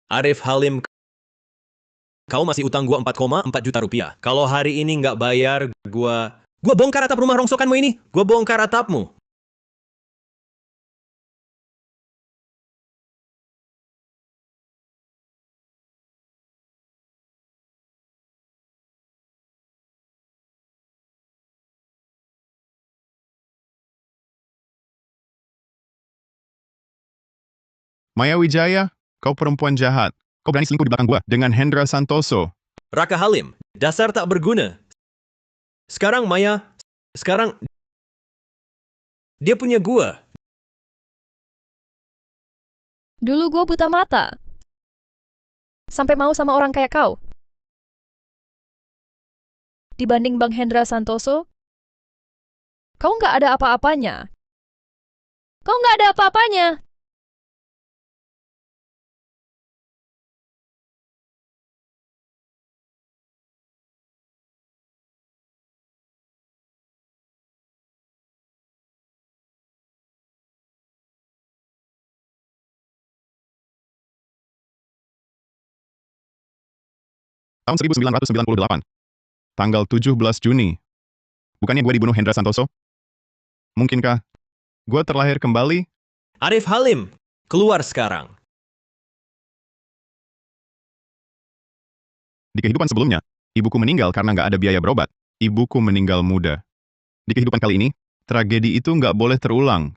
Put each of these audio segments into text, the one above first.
Arif Halim, kau masih utang gua 4,4 juta rupiah. Kalau hari ini nggak bayar, gua bongkar atap rumah rongsokanmu ini. Gua bongkar atapmu. Maya Wijaya, kau perempuan jahat. Kau berani selingkuh di belakang gua dengan Hendra Santoso. Raka Halim, dasar tak berguna. Sekarang dia punya gua. Dulu gue buta mata. Sampai mau sama orang kayak kau. Dibanding Bang Hendra Santoso, kau nggak ada apa-apanya. Kau nggak ada apa-apanya. Tahun 1998. Tanggal 17 Juni. Bukannya gue dibunuh Hendra Santoso? Mungkinkah gue terlahir kembali? Arif Halim, keluar sekarang. Di kehidupan sebelumnya, ibuku meninggal karena nggak ada biaya berobat. Ibuku meninggal muda. Di kehidupan kali ini, tragedi itu nggak boleh terulang.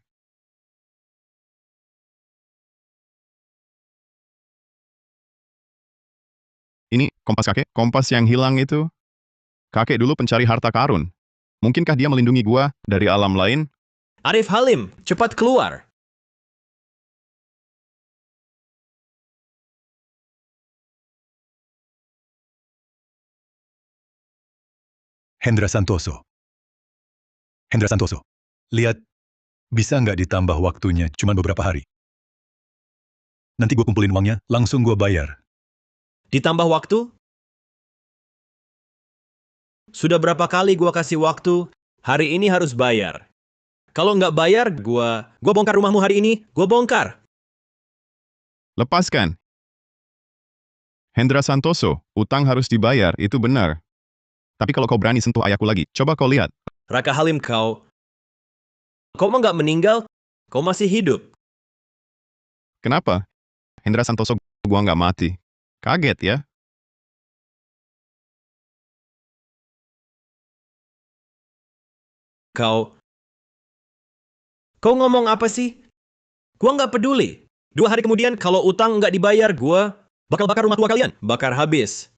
Ini, kompas kakek, kompas yang hilang itu. Kakek dulu pencari harta karun. Mungkinkah dia melindungi gua dari alam lain? Arif Halim, cepat keluar. Hendra Santoso. Hendra Santoso. Lihat, bisa nggak ditambah waktunya cuma beberapa hari? Nanti gue kumpulin uangnya, langsung gue bayar. Ditambah waktu? Sudah berapa kali gua kasih waktu? Hari ini harus bayar. Kalau nggak bayar, gua bongkar rumahmu hari ini. Gua bongkar. Lepaskan. Hendra Santoso, utang harus dibayar, itu benar. Tapi kalau kau berani sentuh ayahku lagi, coba kau lihat. Raka Halim, kau mah nggak meninggal? Kau masih hidup. Kenapa? Hendra Santoso gua nggak mati. Kaget ya? Kau ngomong apa sih? Gua nggak peduli. 2 hari kemudian, kalau utang nggak dibayar, gua bakal bakar rumah tua kalian. Bakar habis.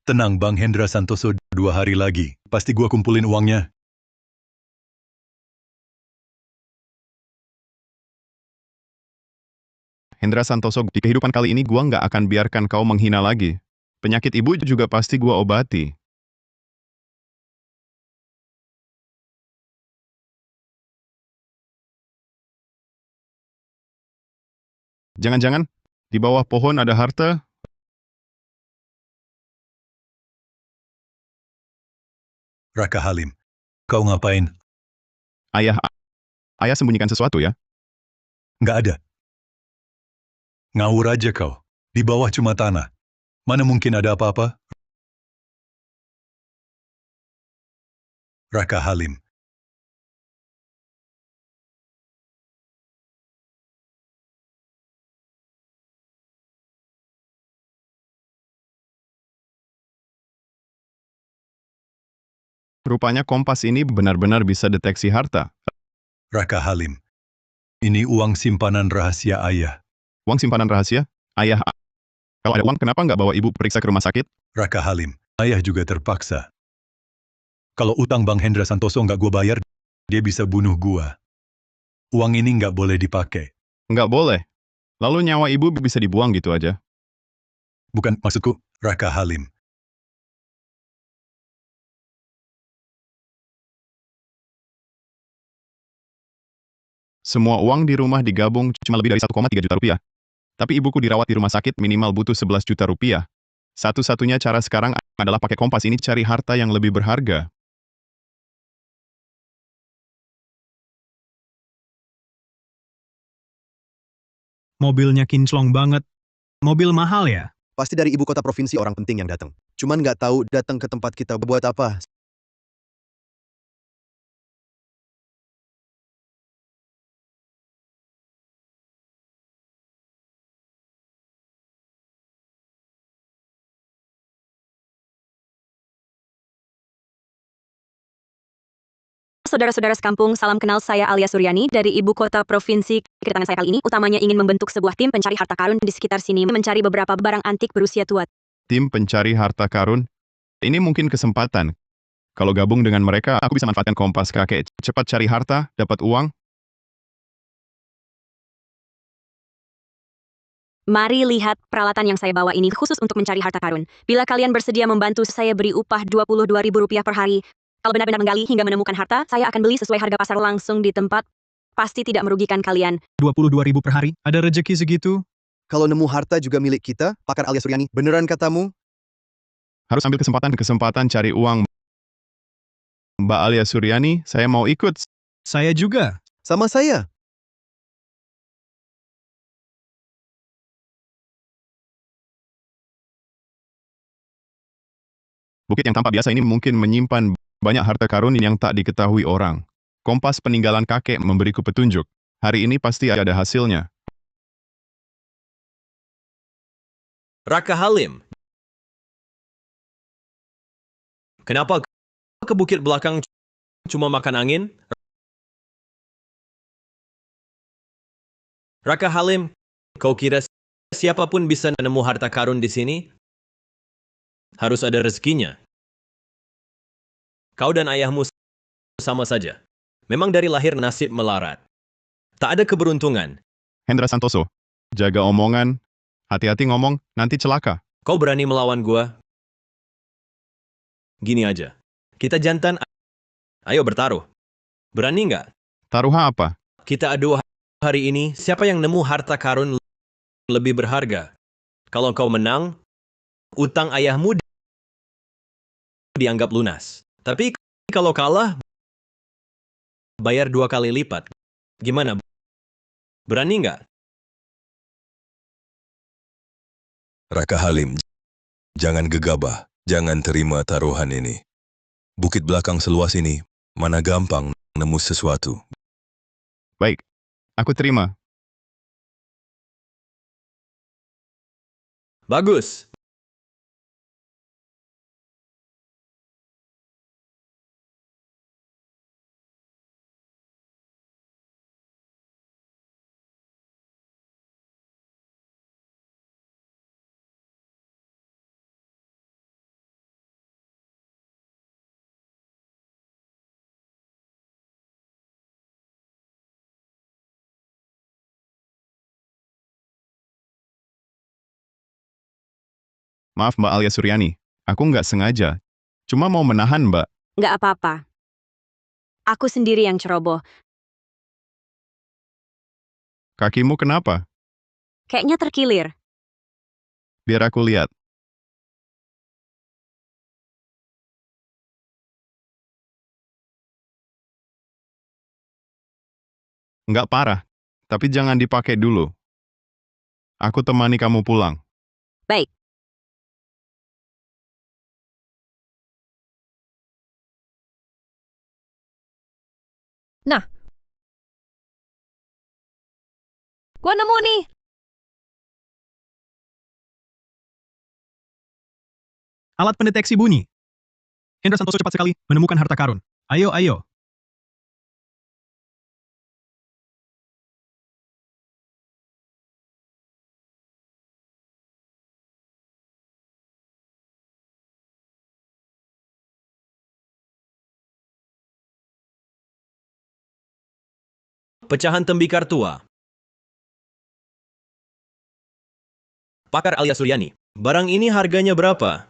Tenang Bang Hendra Santoso, 2 hari lagi. Pasti gue kumpulin uangnya. Hendra Santoso, di kehidupan kali ini gua nggak akan biarkan kau menghina lagi. Penyakit ibu juga pasti gua obati. Jangan-jangan, di bawah pohon ada harta? Raka Halim, kau ngapain? Ayah, ayah sembunyikan sesuatu ya? Nggak ada. Ngawur aja kau. Di bawah cuma tanah. Mana mungkin ada apa-apa? Raka Halim. Rupanya kompas ini benar-benar bisa deteksi harta. Raka Halim. Ini uang simpanan rahasia ayah. Uang simpanan rahasia? Ayah, kalau ada uang kenapa nggak bawa ibu periksa ke rumah sakit? Raka Halim, ayah juga terpaksa. Kalau utang Bang Hendra Santoso nggak gue bayar, dia bisa bunuh gue. Uang ini nggak boleh dipakai. Nggak boleh. Lalu nyawa ibu bisa dibuang gitu aja. Bukan maksudku, Raka Halim. Semua uang di rumah digabung cuma lebih dari 1,3 juta rupiah. Tapi ibuku dirawat di rumah sakit minimal butuh 11 juta rupiah. Satu-satunya cara sekarang adalah pakai kompas ini cari harta yang lebih berharga. Mobilnya kinclong banget. Mobil mahal ya? Pasti dari ibu kota provinsi orang penting yang datang. Cuman nggak tahu datang ke tempat kita buat apa. Saudara-saudara sekampung, salam kenal, saya Alia Suryani dari ibu kota provinsi. Kedatangan saya kali ini utamanya ingin membentuk sebuah tim pencari harta karun di sekitar sini, mencari beberapa barang antik berusia tua. Tim pencari harta karun? Ini mungkin kesempatan. Kalau gabung dengan mereka, aku bisa manfaatkan kompas kakek. Cepat cari harta, dapat uang. Mari lihat peralatan yang saya bawa ini khusus untuk mencari harta karun. Bila kalian bersedia membantu, saya beri upah Rp22.000 per hari. Kalau benar-benar menggali hingga menemukan harta, saya akan beli sesuai harga pasar langsung di tempat. Pasti tidak merugikan kalian. 22.000 per hari? Ada rezeki segitu? Kalau nemu harta juga milik kita, pakar Alia Suryani, beneran katamu? Harus ambil kesempatan cari uang. Mbak Alia Suryani, saya mau ikut. Saya juga. Sama saya. Bukit yang tampak biasa ini mungkin menyimpan banyak harta karun yang tak diketahui orang. Kompas peninggalan kakek memberiku petunjuk. Hari ini pasti ada hasilnya. Raka Halim. Kenapa ke bukit belakang cuma makan angin? Raka Halim, kau kira siapapun bisa nemu harta karun di sini? Harus ada rezekinya. Kau dan ayahmu sama saja. Memang dari lahir nasib melarat. Tak ada keberuntungan. Hendra Santoso, jaga omongan. Hati-hati ngomong, nanti celaka. Kau berani melawan gua? Gini aja. Kita jantan, ayo bertaruh. Berani nggak? Taruhan apa? Kita adu hari ini, siapa yang nemu harta karun lebih berharga? Kalau kau menang, utang ayahmu dianggap lunas. Tapi kalau kalah, bayar 2 kali lipat. Gimana? Berani nggak? Raka Halim, jangan gegabah, jangan terima taruhan ini. Bukit belakang seluas ini, mana gampang nemu sesuatu. Baik, aku terima. Bagus. Maaf Mbak Alia Suryani, aku nggak sengaja. Cuma mau menahan Mbak. Nggak apa-apa. Aku sendiri yang ceroboh. Kakimu kenapa? Kayaknya terkilir. Biar aku lihat. Nggak parah, tapi jangan dipakai dulu. Aku temani kamu pulang. Baik. Nah, gua nemu nih. Alat pendeteksi bunyi. Hendra Santoso cepat sekali menemukan harta karun. Ayo, ayo. Pecahan tembikar tua. Pakar Alia Suryani, barang ini harganya berapa?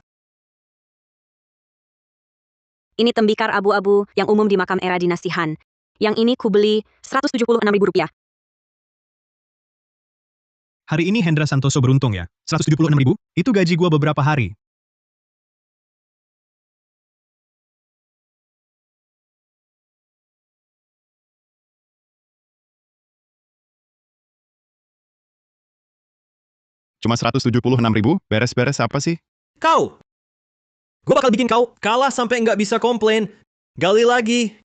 Ini tembikar abu-abu yang umum di makam era dinasti Han. Yang ini kubeli Rp176.000. Hari ini Hendra Santoso beruntung ya. 176.000? Itu gaji gua beberapa hari. Cuma 176.000, beres-beres apa sih? Kau! Gue bakal bikin kau kalah sampai nggak bisa komplain. Gali lagi.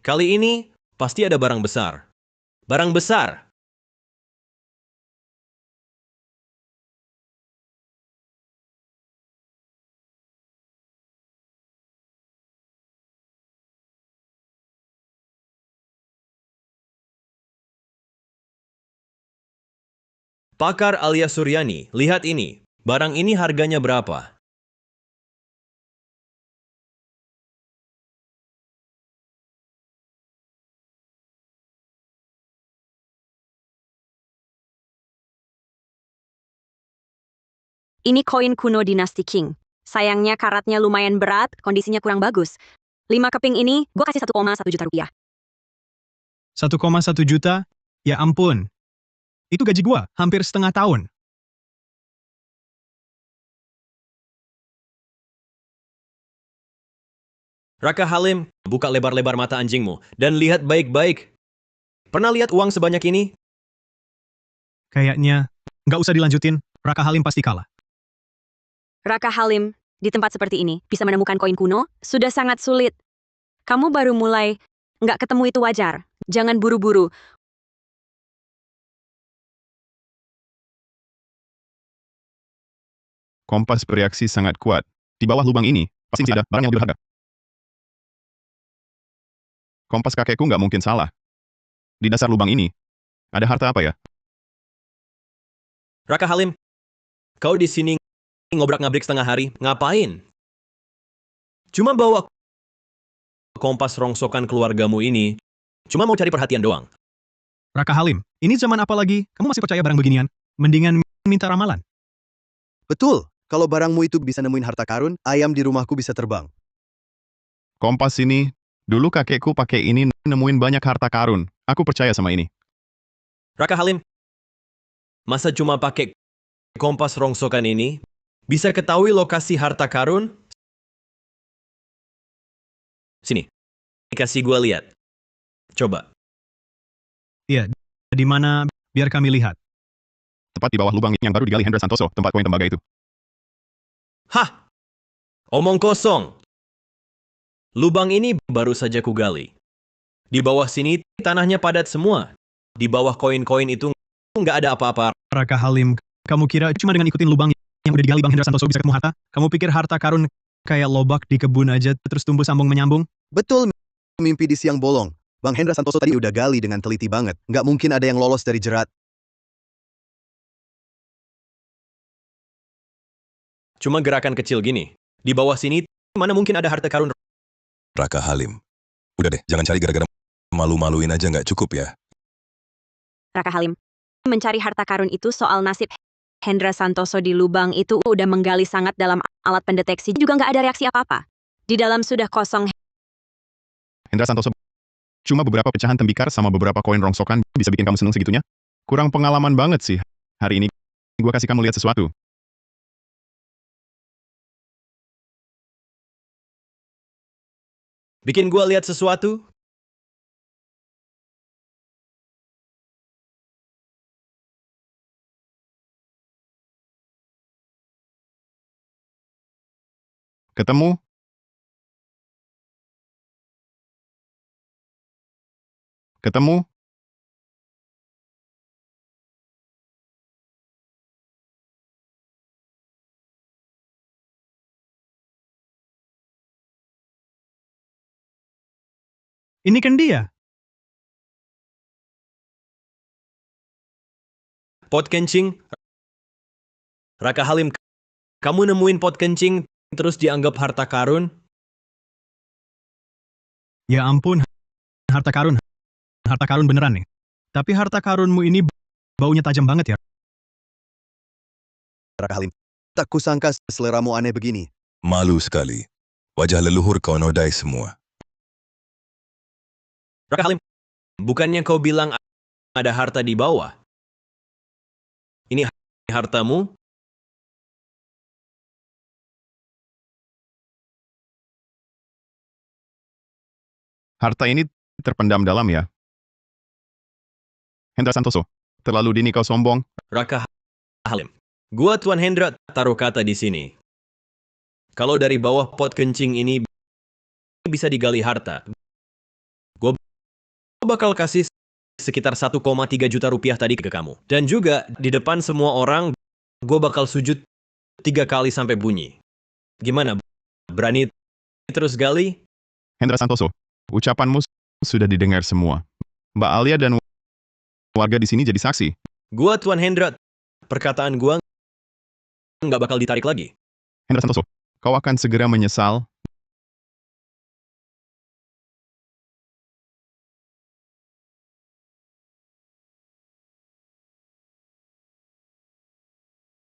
Kali ini, pasti ada barang besar. Barang besar! Pakar alias Suryani, lihat ini. Barang ini harganya berapa? Ini koin kuno dinasti Qing. Sayangnya karatnya lumayan berat, kondisinya kurang bagus. 5 keping ini, gue kasih 1,1 juta rupiah. 1,1 juta? Ya ampun. Itu gaji gua, hampir setengah tahun. Raka Halim, buka lebar-lebar mata anjingmu dan lihat baik-baik. Pernah lihat uang sebanyak ini? Kayaknya, nggak usah dilanjutin, Raka Halim pasti kalah. Raka Halim, di tempat seperti ini, bisa menemukan koin kuno? Sudah sangat sulit. Kamu baru mulai, nggak ketemu itu wajar. Jangan buru-buru. Kompas bereaksi sangat kuat. Di bawah lubang ini, pasti ada barang yang lebih berharga. Kompas kakekku nggak mungkin salah. Di dasar lubang ini, ada harta apa ya? Raka Halim, kau di sini ngobrak-ngabrik setengah hari, ngapain? Cuma bawa kompas rongsokan keluargamu ini, cuma mau cari perhatian doang. Raka Halim, ini zaman apa lagi? Kamu masih percaya barang beginian? Mendingan minta ramalan. Betul, kalau barangmu itu bisa nemuin harta karun, ayam di rumahku bisa terbang. Kompas ini, dulu kakekku pakai ini nemuin banyak harta karun. Aku percaya sama ini. Raka Halim, masa cuma pakai kompas rongsokan ini, bisa ketahui lokasi harta karun? Sini, kasih gua lihat. Coba. Iya, di mana biar kami lihat. Tepat di bawah lubang yang baru digali Hendra Santoso, tempat koin tembaga itu. Hah! Omong kosong. Lubang ini baru saja kugali. Di bawah sini tanahnya padat semua. Di bawah koin-koin itu nggak ada apa-apa. Raka Halim, kamu kira cuma dengan ikutin lubang yang udah digali Bang Hendra Santoso bisa ketemu harta? Kamu pikir harta karun kayak lobak di kebun aja terus tumbuh sambung menyambung? Betul, mimpi di siang bolong. Bang Hendra Santoso tadi udah gali dengan teliti banget. Nggak mungkin ada yang lolos dari jerat. Cuma gerakan kecil gini. Di bawah sini mana mungkin ada harta karun. Raka Halim. Udah deh, jangan cari gara-gara malu-maluin aja nggak cukup ya. Raka Halim, mencari harta karun itu soal nasib. Hendra Santoso di lubang itu udah menggali sangat dalam alat pendeteksi, juga nggak ada reaksi apa-apa. Di dalam sudah kosong. Hendra Santoso, cuma beberapa pecahan tembikar sama beberapa koin rongsokan bisa bikin kamu seneng segitunya? Kurang pengalaman banget sih. Hari ini, gua kasih kamu lihat sesuatu. Bikin gua lihat sesuatu? Ketemu? Ketemu? Ini kan dia. Pot kencing? Raka Halim, kamu nemuin pot kencing terus dianggap harta karun? Ya ampun, harta karun. Harta karun beneran nih. Tapi harta karunmu ini baunya tajam banget ya. Raka Halim, tak kusangka seleramu aneh begini. Malu sekali. Wajah leluhur kau nodai semua. Raka Halim, bukannya kau bilang ada harta di bawah? Ini hartamu? Harta ini terpendam dalam ya. Hendra Santoso, terlalu dini kau sombong. Raka Halim. Gua Tuan Hendra taruh kata di sini. Kalau dari bawah pot kencing ini bisa digali harta, gua bakal kasih sekitar 1,3 juta rupiah tadi ke kamu. Dan juga di depan semua orang, gua bakal sujud 3 kali sampai bunyi. Gimana? Berani terus gali? Hendra Santoso, ucapanmu sudah didengar semua. Mbak Alia dan warga di sini jadi saksi. Gua Tuan Hendra, perkataan gua nggak bakal ditarik lagi. Hendra Santoso, kau akan segera menyesal.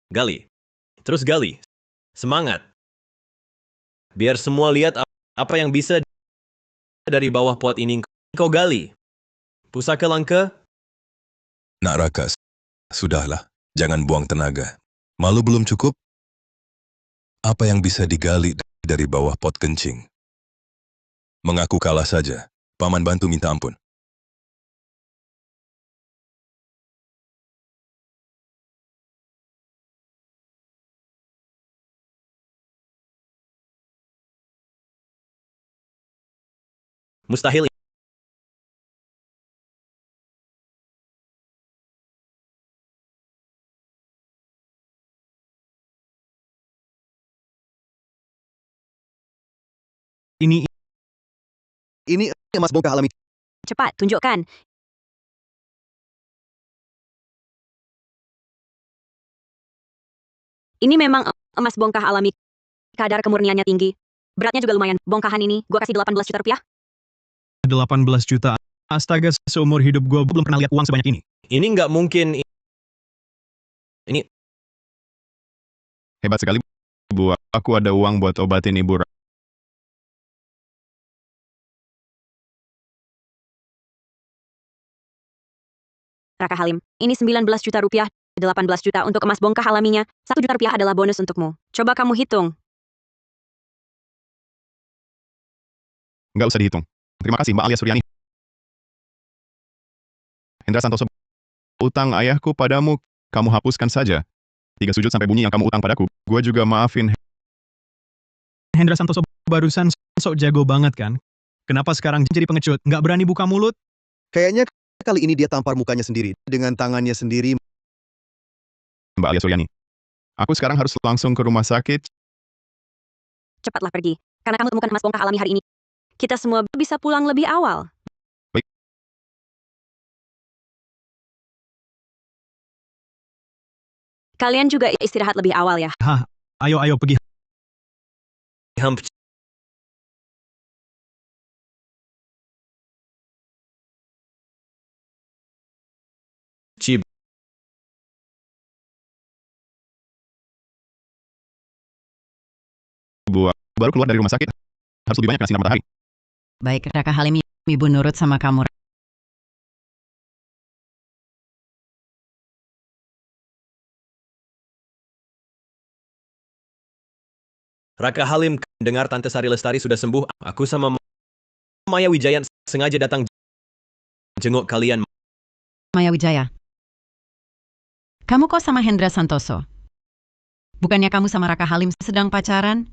Gali. Terus gali. Semangat. Biar semua lihat apa yang bisa dari bawah pot ini kau gali. Pusaka langka? Nak Raka, sudahlah. Jangan buang tenaga. Malu belum cukup? Apa yang bisa digali dari bawah pot kencing? Mengaku kalah saja. Paman bantu minta ampun. Mustahil. Ini Ini emas bongkah alami. Cepat, tunjukkan. Ini memang emas bongkah alami. Kadar kemurniannya tinggi. Beratnya juga lumayan. Bongkahan ini, gua kasih 18 juta rupiah. 18 juta. Astaga, seumur hidup gue belum pernah lihat uang sebanyak ini. Ini nggak mungkin. Ini Hebat sekali, Bu. Aku ada uang buat obatin Ibu. Raka Halim, ini 19 juta rupiah, 18 juta untuk emas bongkah alaminya, 1 juta rupiah adalah bonus untukmu. Coba kamu hitung. Nggak usah dihitung. Terima kasih, Mbak Alia Suryani. Hendra Santoso, utang ayahku padamu, kamu hapuskan saja. 3 sujud sampai bunyi yang kamu utang padaku. Gue juga maafin. Hendra Santoso barusan sok jago banget kan? Kenapa sekarang jadi pengecut? Nggak berani buka mulut? Kayaknya kali ini dia tampar mukanya sendiri dengan tangannya sendiri. Mbak Alia Suryani. Aku sekarang harus langsung ke rumah sakit. Cepatlah pergi, karena kamu temukan emas bongkah alami hari ini. Kita semua bisa pulang lebih awal. Baik. Kalian juga istirahat lebih awal ya. Hah, ayo pergi. hamp cib. Bu, baru keluar dari rumah sakit. Harus lebih banyak kena sinar matahari. Baik, Raka Halim, Ibu nurut sama kamu. Raka Halim, dengar Tante Sari Lestari sudah sembuh. Aku sama Maya Wijayan sengaja datang jenguk kalian. Maya Wijaya. Kamu kok sama Hendra Santoso? Bukannya kamu sama Raka Halim sedang pacaran?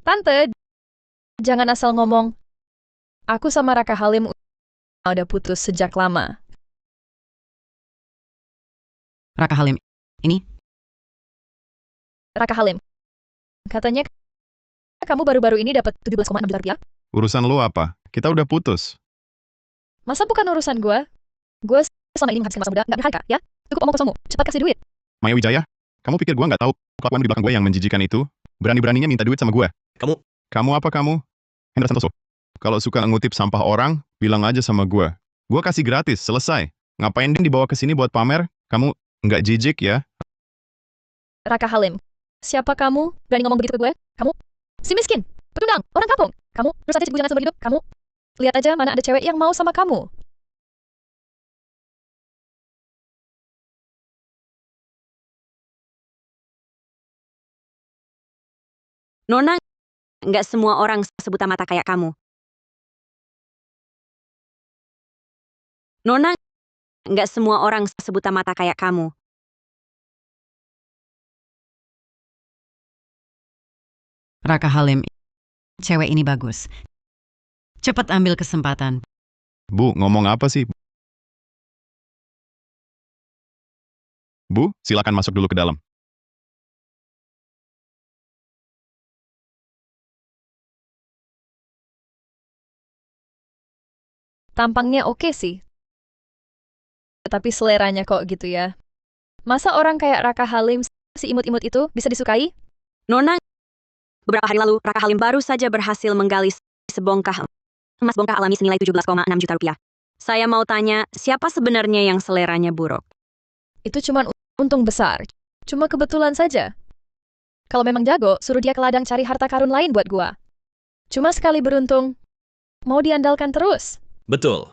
Tante, jangan asal ngomong. Aku sama Raka Halim udah putus sejak lama. Raka Halim, ini? Raka Halim, katanya kamu baru-baru ini dapat 17,6 juta rupiah. Urusan lu apa? Kita udah putus. Masa bukan urusan gue? Gue selama ini menghabiskan masa muda, nggak berharga, ya? Cukup omong kosongmu, cepat kasih duit. Maya Wijaya, kamu pikir gua nggak tahu kelakuan di belakang gue yang menjijikan itu? Berani-beraninya minta duit sama gue. Kamu apa kamu? Hendra Santoso. Kalau suka ngutip sampah orang, bilang aja sama gue. Gue kasih gratis, selesai. Ngapain ding dibawa ke sini buat pamer? Kamu nggak jijik ya? Raka Halim, siapa kamu berani ngomong begitu ke gue? Kamu si miskin, petundang, orang kampung. Kamu terus aja bujangan seumur hidup. Kamu lihat aja mana ada cewek yang mau sama kamu. Nona nggak semua orang sebuta mata kayak kamu. Nona, nggak semua orang sebuta mata kayak kamu. Raka Halim, cewek ini bagus. Cepat ambil kesempatan. Bu, ngomong apa sih? Bu, silakan masuk dulu ke dalam. Tampangnya oke sih. Tapi seleranya kok gitu ya. Masa orang kayak Raka Halim, si imut-imut itu bisa disukai? Nona, beberapa hari lalu, Raka Halim baru saja berhasil menggali sebongkah emas bongkah alami senilai 17,6 juta rupiah. Saya mau tanya, siapa sebenarnya yang seleranya buruk? Itu cuma untung besar. Cuma kebetulan saja. Kalau memang jago, suruh dia ke ladang cari harta karun lain buat gua. Cuma sekali beruntung, mau diandalkan terus. Betul.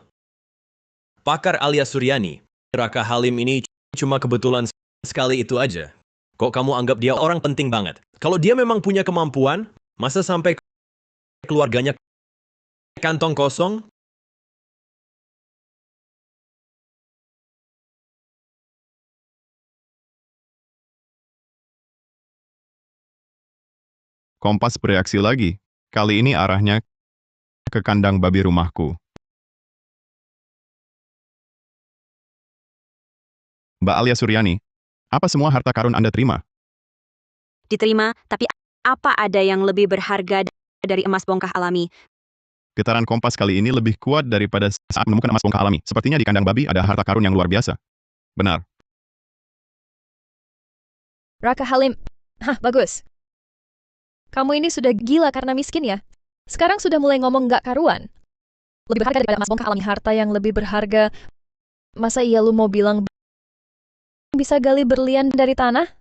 Pakar alias Suryani, Raka Halim ini cuma kebetulan sekali itu aja. Kok kamu anggap dia orang penting banget? Kalau dia memang punya kemampuan, masa sampai keluarganya kantong kosong? Kompas bereaksi lagi. Kali ini arahnya ke kandang babi rumahku. Mbak Alia Suryani, apa semua harta karun Anda terima? Diterima, tapi apa ada yang lebih berharga dari emas bongkah alami? Getaran Kompas kali ini lebih kuat daripada saat menemukan emas bongkah alami. Sepertinya di kandang babi ada harta karun yang luar biasa. Benar. Raka Halim, bagus. Kamu ini sudah gila karena miskin ya? Sekarang sudah mulai ngomong nggak karuan. Lebih berharga daripada emas bongkah alami, harta yang lebih berharga. Masa iya lu mau bilang bisa gali berlian dari tanah?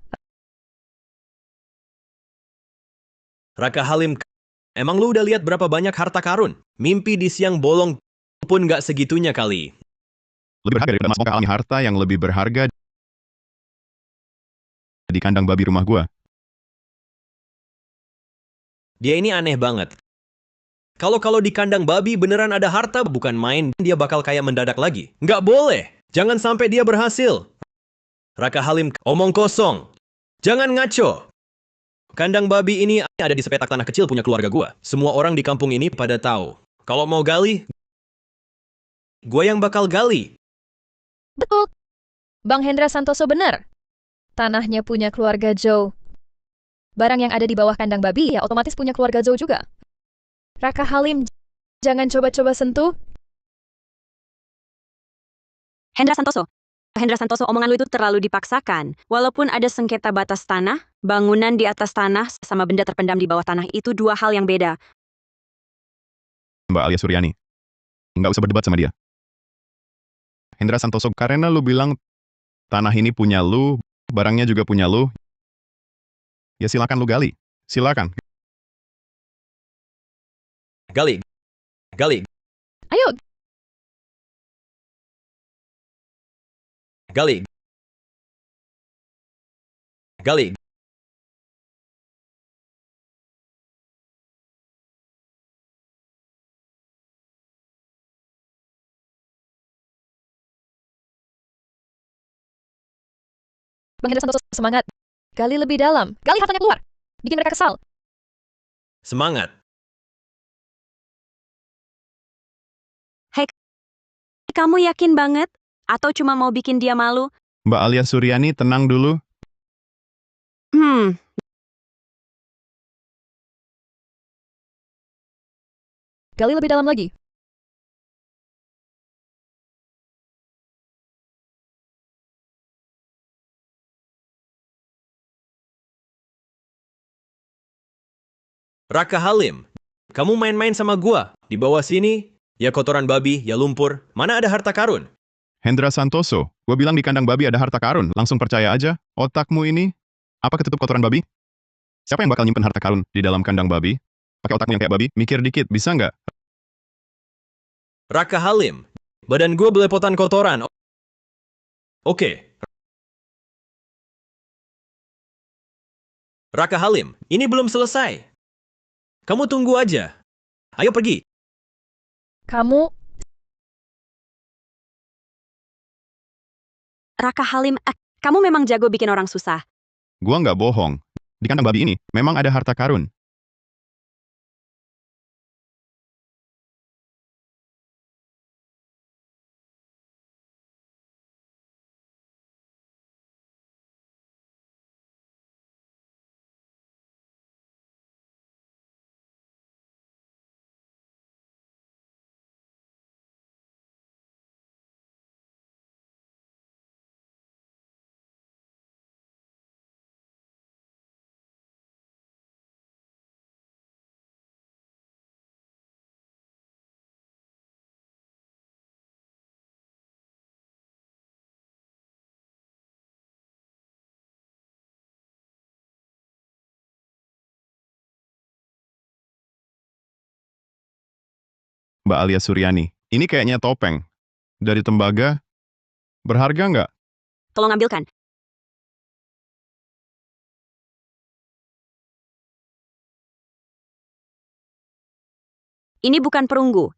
Raka Halim, emang lu udah lihat berapa banyak harta karun? Mimpi di siang bolong pun nggak segitunya kali. Lebih berharga daripada emas bongkah alami, harta yang lebih berharga di kandang babi rumah gua. Dia ini aneh banget. Kalau di kandang babi beneran ada harta, bukan main, dia bakal kayak mendadak lagi. Nggak boleh. Jangan sampai dia berhasil. Raka Halim, omong kosong. Jangan ngaco. Kandang babi ini ada di sepetak tanah kecil punya keluarga gua. Semua orang di kampung ini pada tahu. Kalau mau gali, gua yang bakal gali. Betul. Bang Hendra Santoso benar. Tanahnya punya keluarga Joe. Barang yang ada di bawah kandang babi ya otomatis punya keluarga Joe juga. Raka Halim, jangan coba-coba sentuh. Hendra Santoso, omongan lu itu terlalu dipaksakan. Walaupun ada sengketa batas tanah, bangunan di atas tanah sama benda terpendam di bawah tanah itu dua hal yang beda. Mbak Alia Suryani, nggak usah berdebat sama dia. Hendra Santoso, karena lu bilang tanah ini punya lu, barangnya juga punya lu, ya silakan lu gali. Silakan. Gali. Ayo, Gali. Bang Hendra Santoso semangat. Gali lebih dalam. Gali hartanya keluar. Bikin mereka kesal. Semangat. Kamu yakin banget? Atau cuma mau bikin dia malu? Mbak Alia Suryani, tenang dulu. Gali lebih dalam lagi. Raka Halim, kamu main-main sama gua. Di bawah sini, ya kotoran babi, ya lumpur. Mana ada harta karun? Hendra Santoso, gua bilang di kandang babi ada harta karun. Langsung percaya aja. Otakmu ini, apa ketutup kotoran babi? Siapa yang bakal nyimpen harta karun di dalam kandang babi? Pakai otakmu yang kayak babi, mikir dikit, bisa nggak? Raka Halim, badan gua belepotan kotoran. Oke. Raka Halim, ini belum selesai. Kamu tunggu aja. Ayo pergi. Kamu, Raka Halim, kamu memang jago bikin orang susah. Gua nggak bohong. Di kandang babi ini memang ada harta karun. Mbak Alia Suryani, ini kayaknya topeng. Dari tembaga, berharga nggak? Tolong ambilkan. Ini bukan perunggu.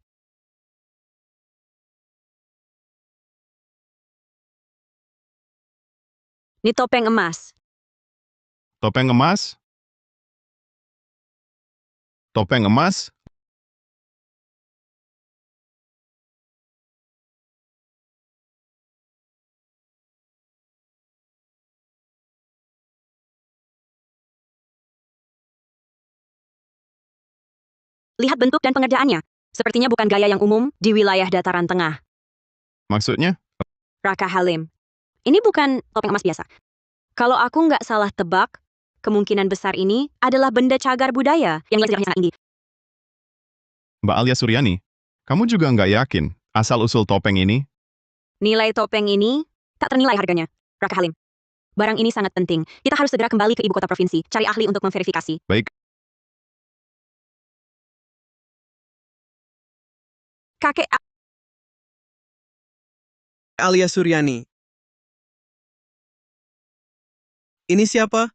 Ini topeng emas. Topeng emas? Topeng emas? Lihat bentuk dan pengerjaannya. Sepertinya bukan gaya yang umum di wilayah dataran tengah. Maksudnya? Raka Halim. Ini bukan topeng emas biasa. Kalau aku nggak salah tebak, kemungkinan besar ini adalah benda cagar budaya yang nilai sejarahnya sangat tinggi. Mbak Alia Suryani, kamu juga nggak yakin asal-usul topeng ini? Nilai topeng ini tak ternilai harganya. Raka Halim. Barang ini sangat penting. Kita harus segera kembali ke ibu kota provinsi, cari ahli untuk memverifikasi. Baik, Kakek Alia Suryani. Ini siapa?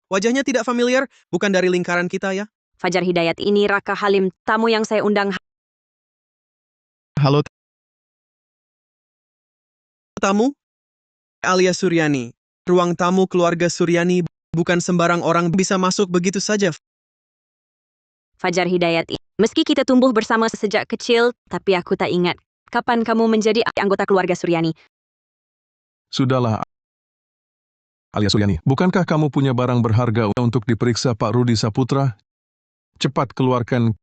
Wajahnya tidak familiar, bukan dari lingkaran kita ya? Fajar Hidayat ini Raka Halim, tamu yang saya undang. halo. Tamu? Alia Suryani. Ruang tamu keluarga Suryani, bukan sembarang orang bisa masuk begitu saja. Fajar Hidayat. Meski kita tumbuh bersama sejak kecil, tapi aku tak ingat kapan kamu menjadi anggota keluarga Suryani. Sudahlah, Alia Suryani. Bukankah kamu punya barang berharga untuk diperiksa Pak Rudi Saputra? Cepat keluarkan.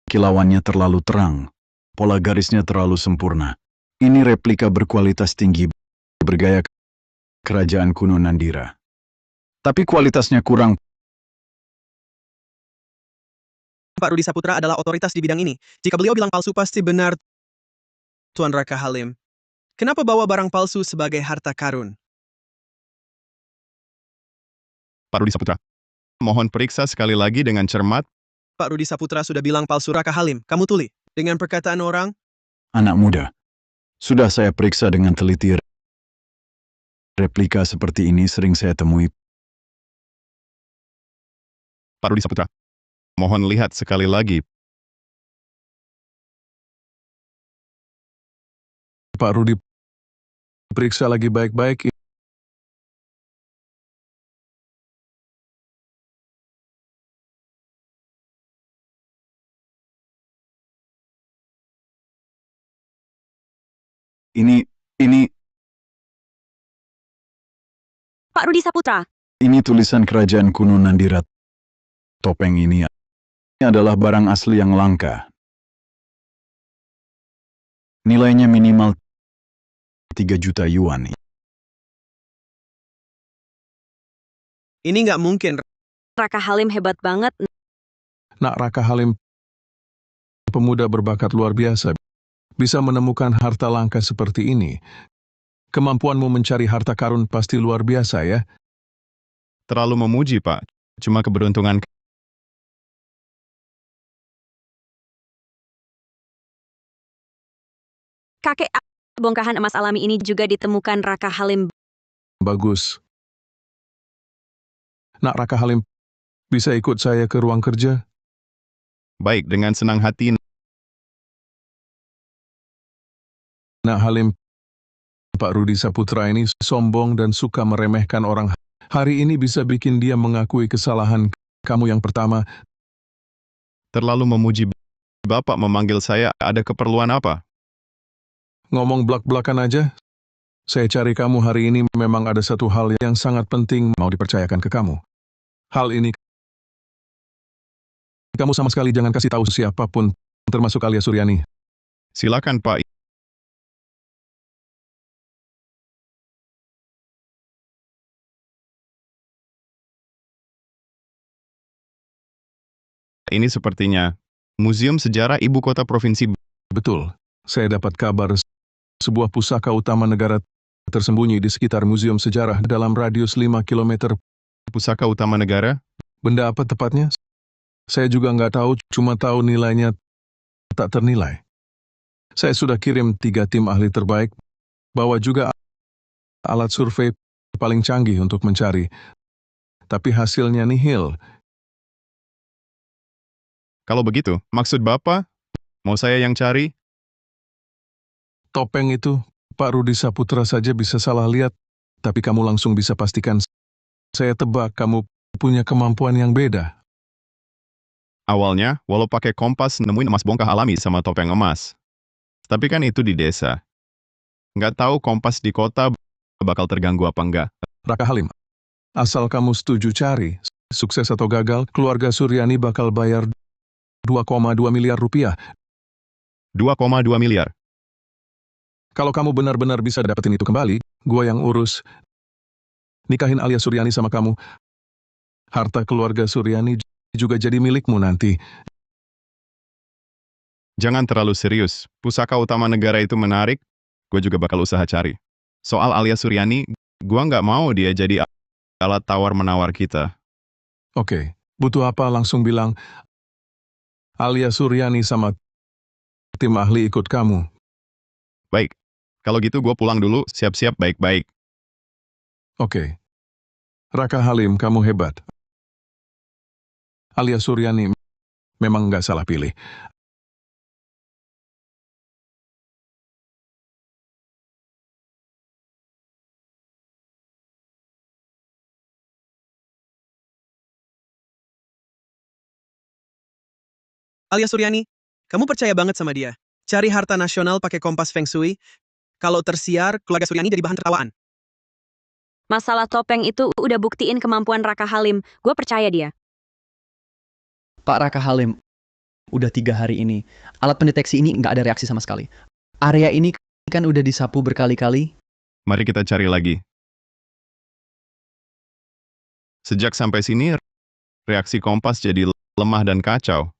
Kilauannya terlalu terang, pola garisnya terlalu sempurna. Ini replika berkualitas tinggi, bergaya kerajaan kuno Nandira. Tapi kualitasnya kurang. Pak Rudi Saputra adalah otoritas di bidang ini. Jika beliau bilang palsu pasti benar. Tuan Raka Halim. Kenapa bawa barang palsu sebagai harta karun? Pak Rudi Saputra. Mohon periksa sekali lagi dengan cermat. Pak Rudi Saputra sudah bilang palsu. Raka Halim, kamu tuli. Dengan perkataan orang, Anak muda, sudah saya periksa dengan teliti. Replika seperti ini sering saya temui. Pak Rudi Saputra. Mohon lihat sekali lagi. Pak Rudi, periksa lagi baik-baik. Ini Pak Rudi Saputra. tulisan kerajaan kuno Nandira. Topeng ini adalah barang asli yang langka. Nilainya minimal 3 juta yuan. ini nggak mungkin. Raka Halim hebat banget. Nak Raka Halim, pemuda berbakat luar biasa, bisa menemukan harta langka seperti ini. Kemampuanmu mencari harta karun pasti luar biasa ya. Terlalu memuji, Pak. Cuma keberuntungan Kakek, bongkahan emas alami ini juga ditemukan Raka Halim. Bagus. Nak Raka Halim, bisa ikut saya ke ruang kerja? Baik, dengan senang hati. Nak Halim, Pak Rudi Saputra ini sombong dan suka meremehkan orang. Hari ini bisa bikin dia mengakui kesalahan kamu yang pertama. Terlalu memuji Bapak memanggil saya, ada keperluan apa? Ngomong belak-belakan aja. Saya cari kamu hari ini memang ada satu hal yang sangat penting mau dipercayakan ke kamu. Hal ini kamu sama sekali jangan kasih tahu siapapun, termasuk Alia Suryani. Silakan Pak. Ini sepertinya Museum Sejarah Ibu Kota Provinsi. Betul. Saya dapat kabar sebuah pusaka utama negara tersembunyi di sekitar Museum Sejarah dalam radius 5 km. Pusaka utama negara? Benda apa tepatnya? Saya juga nggak tahu, cuma tahu nilainya tak ternilai. Saya sudah kirim 3 tim ahli terbaik, bawa juga alat survei paling canggih untuk mencari. Tapi hasilnya nihil. Kalau begitu, maksud Bapak, mau saya yang cari? Topeng itu, Pak Rudi Saputra saja bisa salah lihat, tapi kamu langsung bisa pastikan. Saya tebak kamu punya kemampuan yang beda. Awalnya, walau pakai kompas nemuin emas bongkah alami sama topeng emas. Tapi kan itu di desa. Nggak tahu kompas di kota bakal terganggu apa enggak. Raka Halim, asal kamu setuju cari, sukses atau gagal, keluarga Suryani bakal bayar 2,2 miliar rupiah. 2,2 miliar. Kalau kamu benar-benar bisa dapetin itu kembali, gua yang urus. Nikahin Alia Suryani sama kamu. Harta keluarga Suryani juga jadi milikmu nanti. Jangan terlalu serius. Pusaka utama negara itu menarik, gue juga bakal usaha cari. Soal Alia Suryani, gue nggak mau dia jadi alat tawar-menawar kita. Oke, butuh apa langsung bilang. Alia Suryani sama tim ahli ikut kamu. Baik, kalau gitu gue pulang dulu, siap-siap baik-baik. Oke. Raka Halim, kamu hebat. Alia Suryani memang nggak salah pilih. Alia Suryani, kamu percaya banget sama dia. Cari harta nasional pakai kompas Feng Shui. Kalau tersiar, keluarga Suryani jadi bahan tertawaan. Masalah topeng itu udah buktiin kemampuan Raka Halim. Gue percaya dia. Pak Raka Halim, udah 3 hari ini, alat pendeteksi ini nggak ada reaksi sama sekali. Area ini kan udah disapu berkali-kali. Mari kita cari lagi. Sejak sampai sini, reaksi kompas jadi lemah dan kacau.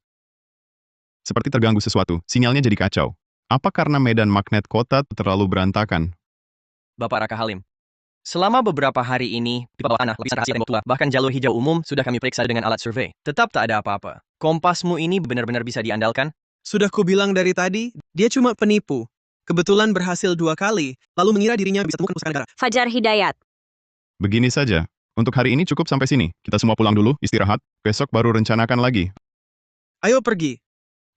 Seperti terganggu sesuatu, sinyalnya jadi kacau. Apa karena medan magnet kota terlalu berantakan? Bapak Raka Halim, selama beberapa hari ini, di bawah tanah, lapisan rahasia tembok tua, bahkan jalur hijau umum sudah kami periksa dengan alat survei. Tetap tak ada apa-apa. Kompasmu ini benar-benar bisa diandalkan? Sudah kubilang dari tadi, dia cuma penipu. Kebetulan berhasil 2 kali, lalu mengira dirinya bisa temukan pusaka negara. Fajar Hidayat. Begini saja, untuk hari ini cukup sampai sini. Kita semua pulang dulu, istirahat, besok baru rencanakan lagi. Ayo pergi.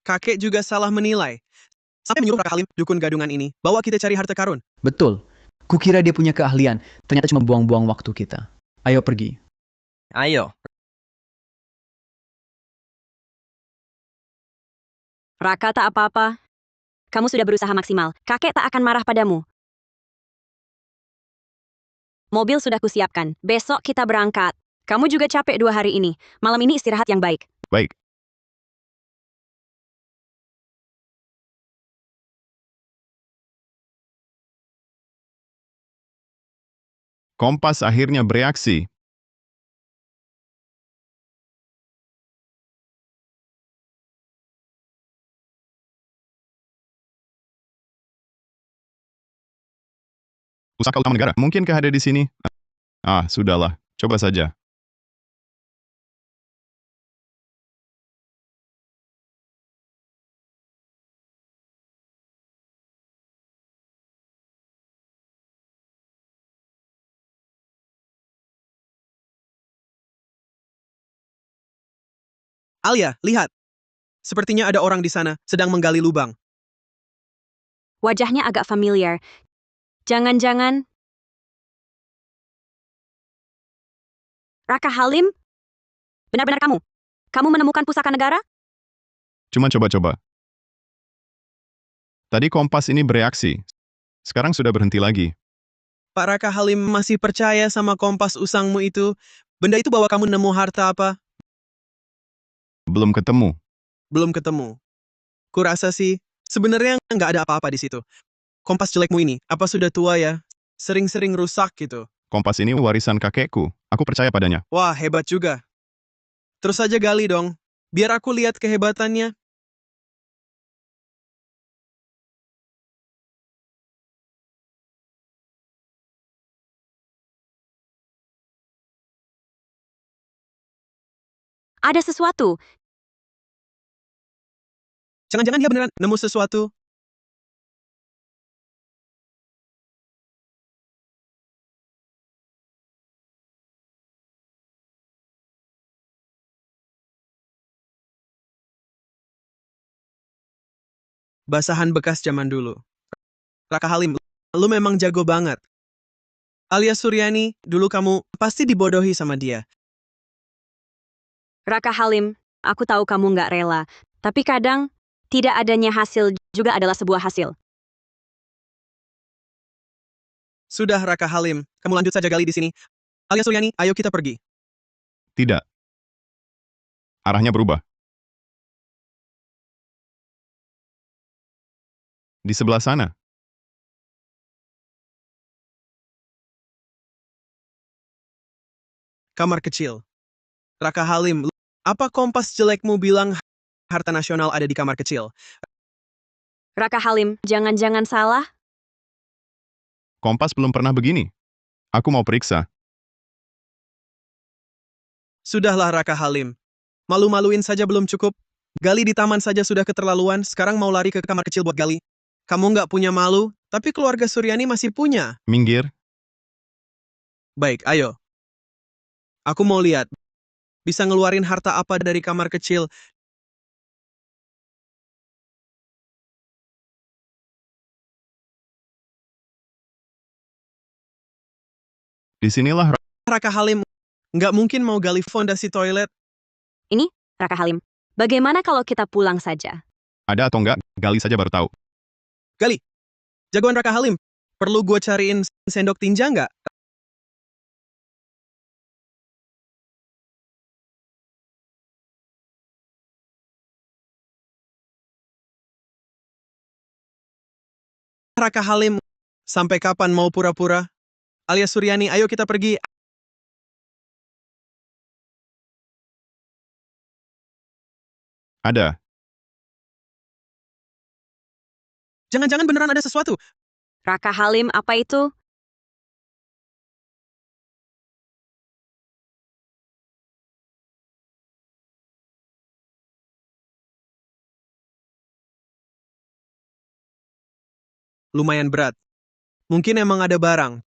Kakek juga salah menilai. Sampai menyuruh Raka Halim, dukun gadungan ini, bawa kita cari harta karun. Betul. Kukira dia punya keahlian, ternyata cuma buang-buang waktu kita. Ayo pergi. Ayo. Raka tak apa-apa. Kamu sudah berusaha maksimal. Kakek tak akan marah padamu. Mobil sudah kusiapkan. Besok kita berangkat. Kamu juga capek 2 hari ini. Malam ini istirahat yang baik. Baik. Kompas akhirnya bereaksi. Pusaka utama negara, mungkinkah ada di sini? Sudahlah, coba saja. Alia, lihat. Sepertinya ada orang di sana, sedang menggali lubang. Wajahnya agak familiar. Jangan-jangan... Raka Halim? Benar-benar kamu? Kamu menemukan pusaka negara? Cuma coba-coba. Tadi kompas ini bereaksi. Sekarang sudah berhenti lagi. Pak Raka Halim masih percaya sama kompas usangmu itu? Benda itu bawa kamu nemu harta apa? Belum ketemu. Belum ketemu. Kurasa sih, sebenarnya nggak ada apa-apa di situ. Kompas jelekmu ini, apa sudah tua ya? Sering-sering rusak gitu. Kompas ini warisan kakekku. Aku percaya padanya. Wah, hebat juga. Terus saja gali dong. Biar aku lihat kehebatannya. Ada sesuatu. Jangan-jangan dia beneran nemu sesuatu. Basahan bekas zaman dulu. Raka Halim, lu memang jago banget. Alia Suryani, dulu kamu pasti dibodohi sama dia. Raka Halim, aku tahu kamu nggak rela. Tapi kadang, tidak adanya hasil juga adalah sebuah hasil. Sudah Raka Halim, kamu lanjut saja gali di sini. Alia Suryani, ayo kita pergi. Tidak. Arahnya berubah. Di sebelah sana. Kamar kecil. Raka Halim, apa kompas jelekmu bilang harta nasional ada di kamar kecil? Raka Halim, jangan-jangan salah? Kompas belum pernah begini. Aku mau periksa. Sudahlah Raka Halim. Malu-maluin saja belum cukup. Gali di taman saja sudah keterlaluan, sekarang mau lari ke kamar kecil buat gali. Kamu nggak punya malu, tapi keluarga Suryani masih punya. Minggir. Baik, ayo. Aku mau lihat. Bisa ngeluarin harta apa dari kamar kecil. Disinilah. Raka Halim, nggak mungkin mau gali fondasi toilet. Ini, Raka Halim. Bagaimana kalau kita pulang saja? Ada atau enggak, gali saja baru tahu. Gali. Jagoan Raka Halim. Perlu gue cariin sendok tinja nggak? Raka Halim, sampai kapan mau pura-pura? Alia Suryani, ayo kita pergi. Ada. Jangan-jangan beneran ada sesuatu. Raka Halim, apa itu? Lumayan berat. Mungkin emang ada barang.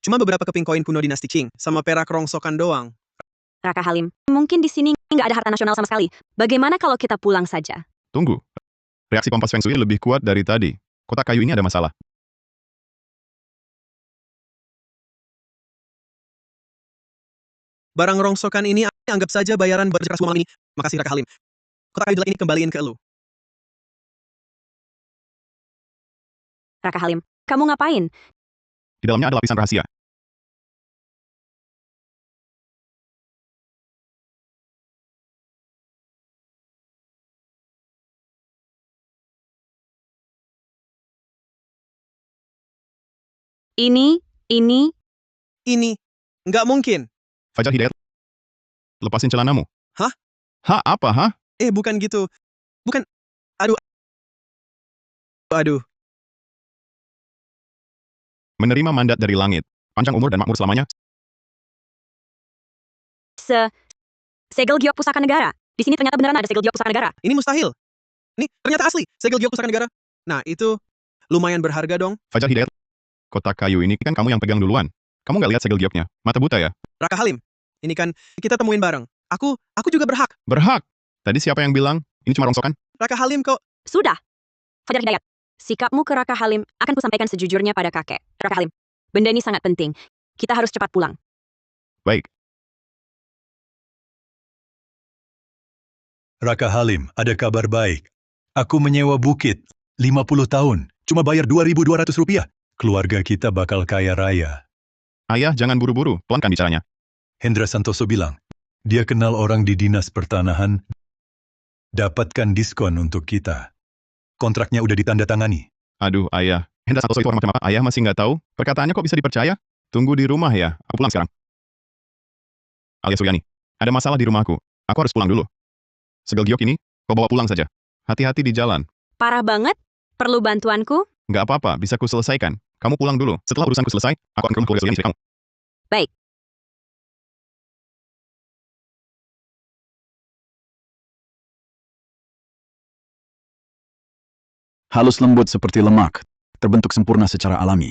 Cuma beberapa keping koin kuno dinasti Qing, sama perak rongsokan doang. Raka Halim, mungkin di sini nggak ada harta nasional sama sekali. Bagaimana kalau kita pulang saja? Tunggu. Reaksi kompas Feng Shui lebih kuat dari tadi. Kotak kayu ini ada masalah. Barang rongsokan ini anggap saja bayaran bekerja keras malam ini. Makasih Raka Halim. Kotak kayu jelek ini kembaliin ke elu. Raka Halim, kamu ngapain? Di dalamnya ada lapisan rahasia. Ini. Ini. Nggak mungkin. Fajar Hidayat. Lepasin celanamu. Hah? Hah, apa, hah? Bukan gitu. Bukan. Aduh. Aduh. Menerima mandat dari langit. Panjang umur dan makmur selamanya. Segel giok pusaka negara. Di sini ternyata beneran ada segel giok pusaka negara. Ini mustahil. Ini ternyata asli. Segel giok pusaka negara. Nah, itu lumayan berharga dong. Fajar Hidayat. Kotak kayu ini kan kamu yang pegang duluan. Kamu nggak lihat segel gioknya? Mata buta ya? Raka Halim, ini kan kita temuin bareng. Aku juga berhak. Berhak. Tadi siapa yang bilang? Ini cuma rongsokan? Raka Halim kok. Sudah. Fajar Hidayat, sikapmu ke Raka Halim akan kusampaikan sejujurnya pada kakek. Raka Halim, benda ini sangat penting. Kita harus cepat pulang. Baik. Raka Halim, ada kabar baik. Aku menyewa bukit, 50 tahun, cuma bayar Rp2.200. Keluarga kita bakal kaya raya. Ayah, jangan buru-buru. Pelan kan bicaranya. Hendra Santoso bilang, dia kenal orang di dinas pertanahan, dapatkan diskon untuk kita. Kontraknya udah ditandatangani. Aduh, ayah. Hendra Santoso itu orang macam apa? Ayah masih nggak tahu? Perkataannya kok bisa dipercaya? Tunggu di rumah ya. Aku pulang sekarang. Alia Suryani, ada masalah di rumahku. Aku harus pulang dulu. Segel giok ini, kau bawa pulang saja. Hati-hati di jalan. Parah banget? Perlu bantuanku? Nggak apa-apa, bisa ku selesaikan. Kamu pulang dulu. Setelah urusanku selesai, aku akan ke rumah keluarga Suryani istri kamu. Baik. Halus lembut seperti lemak, terbentuk sempurna secara alami.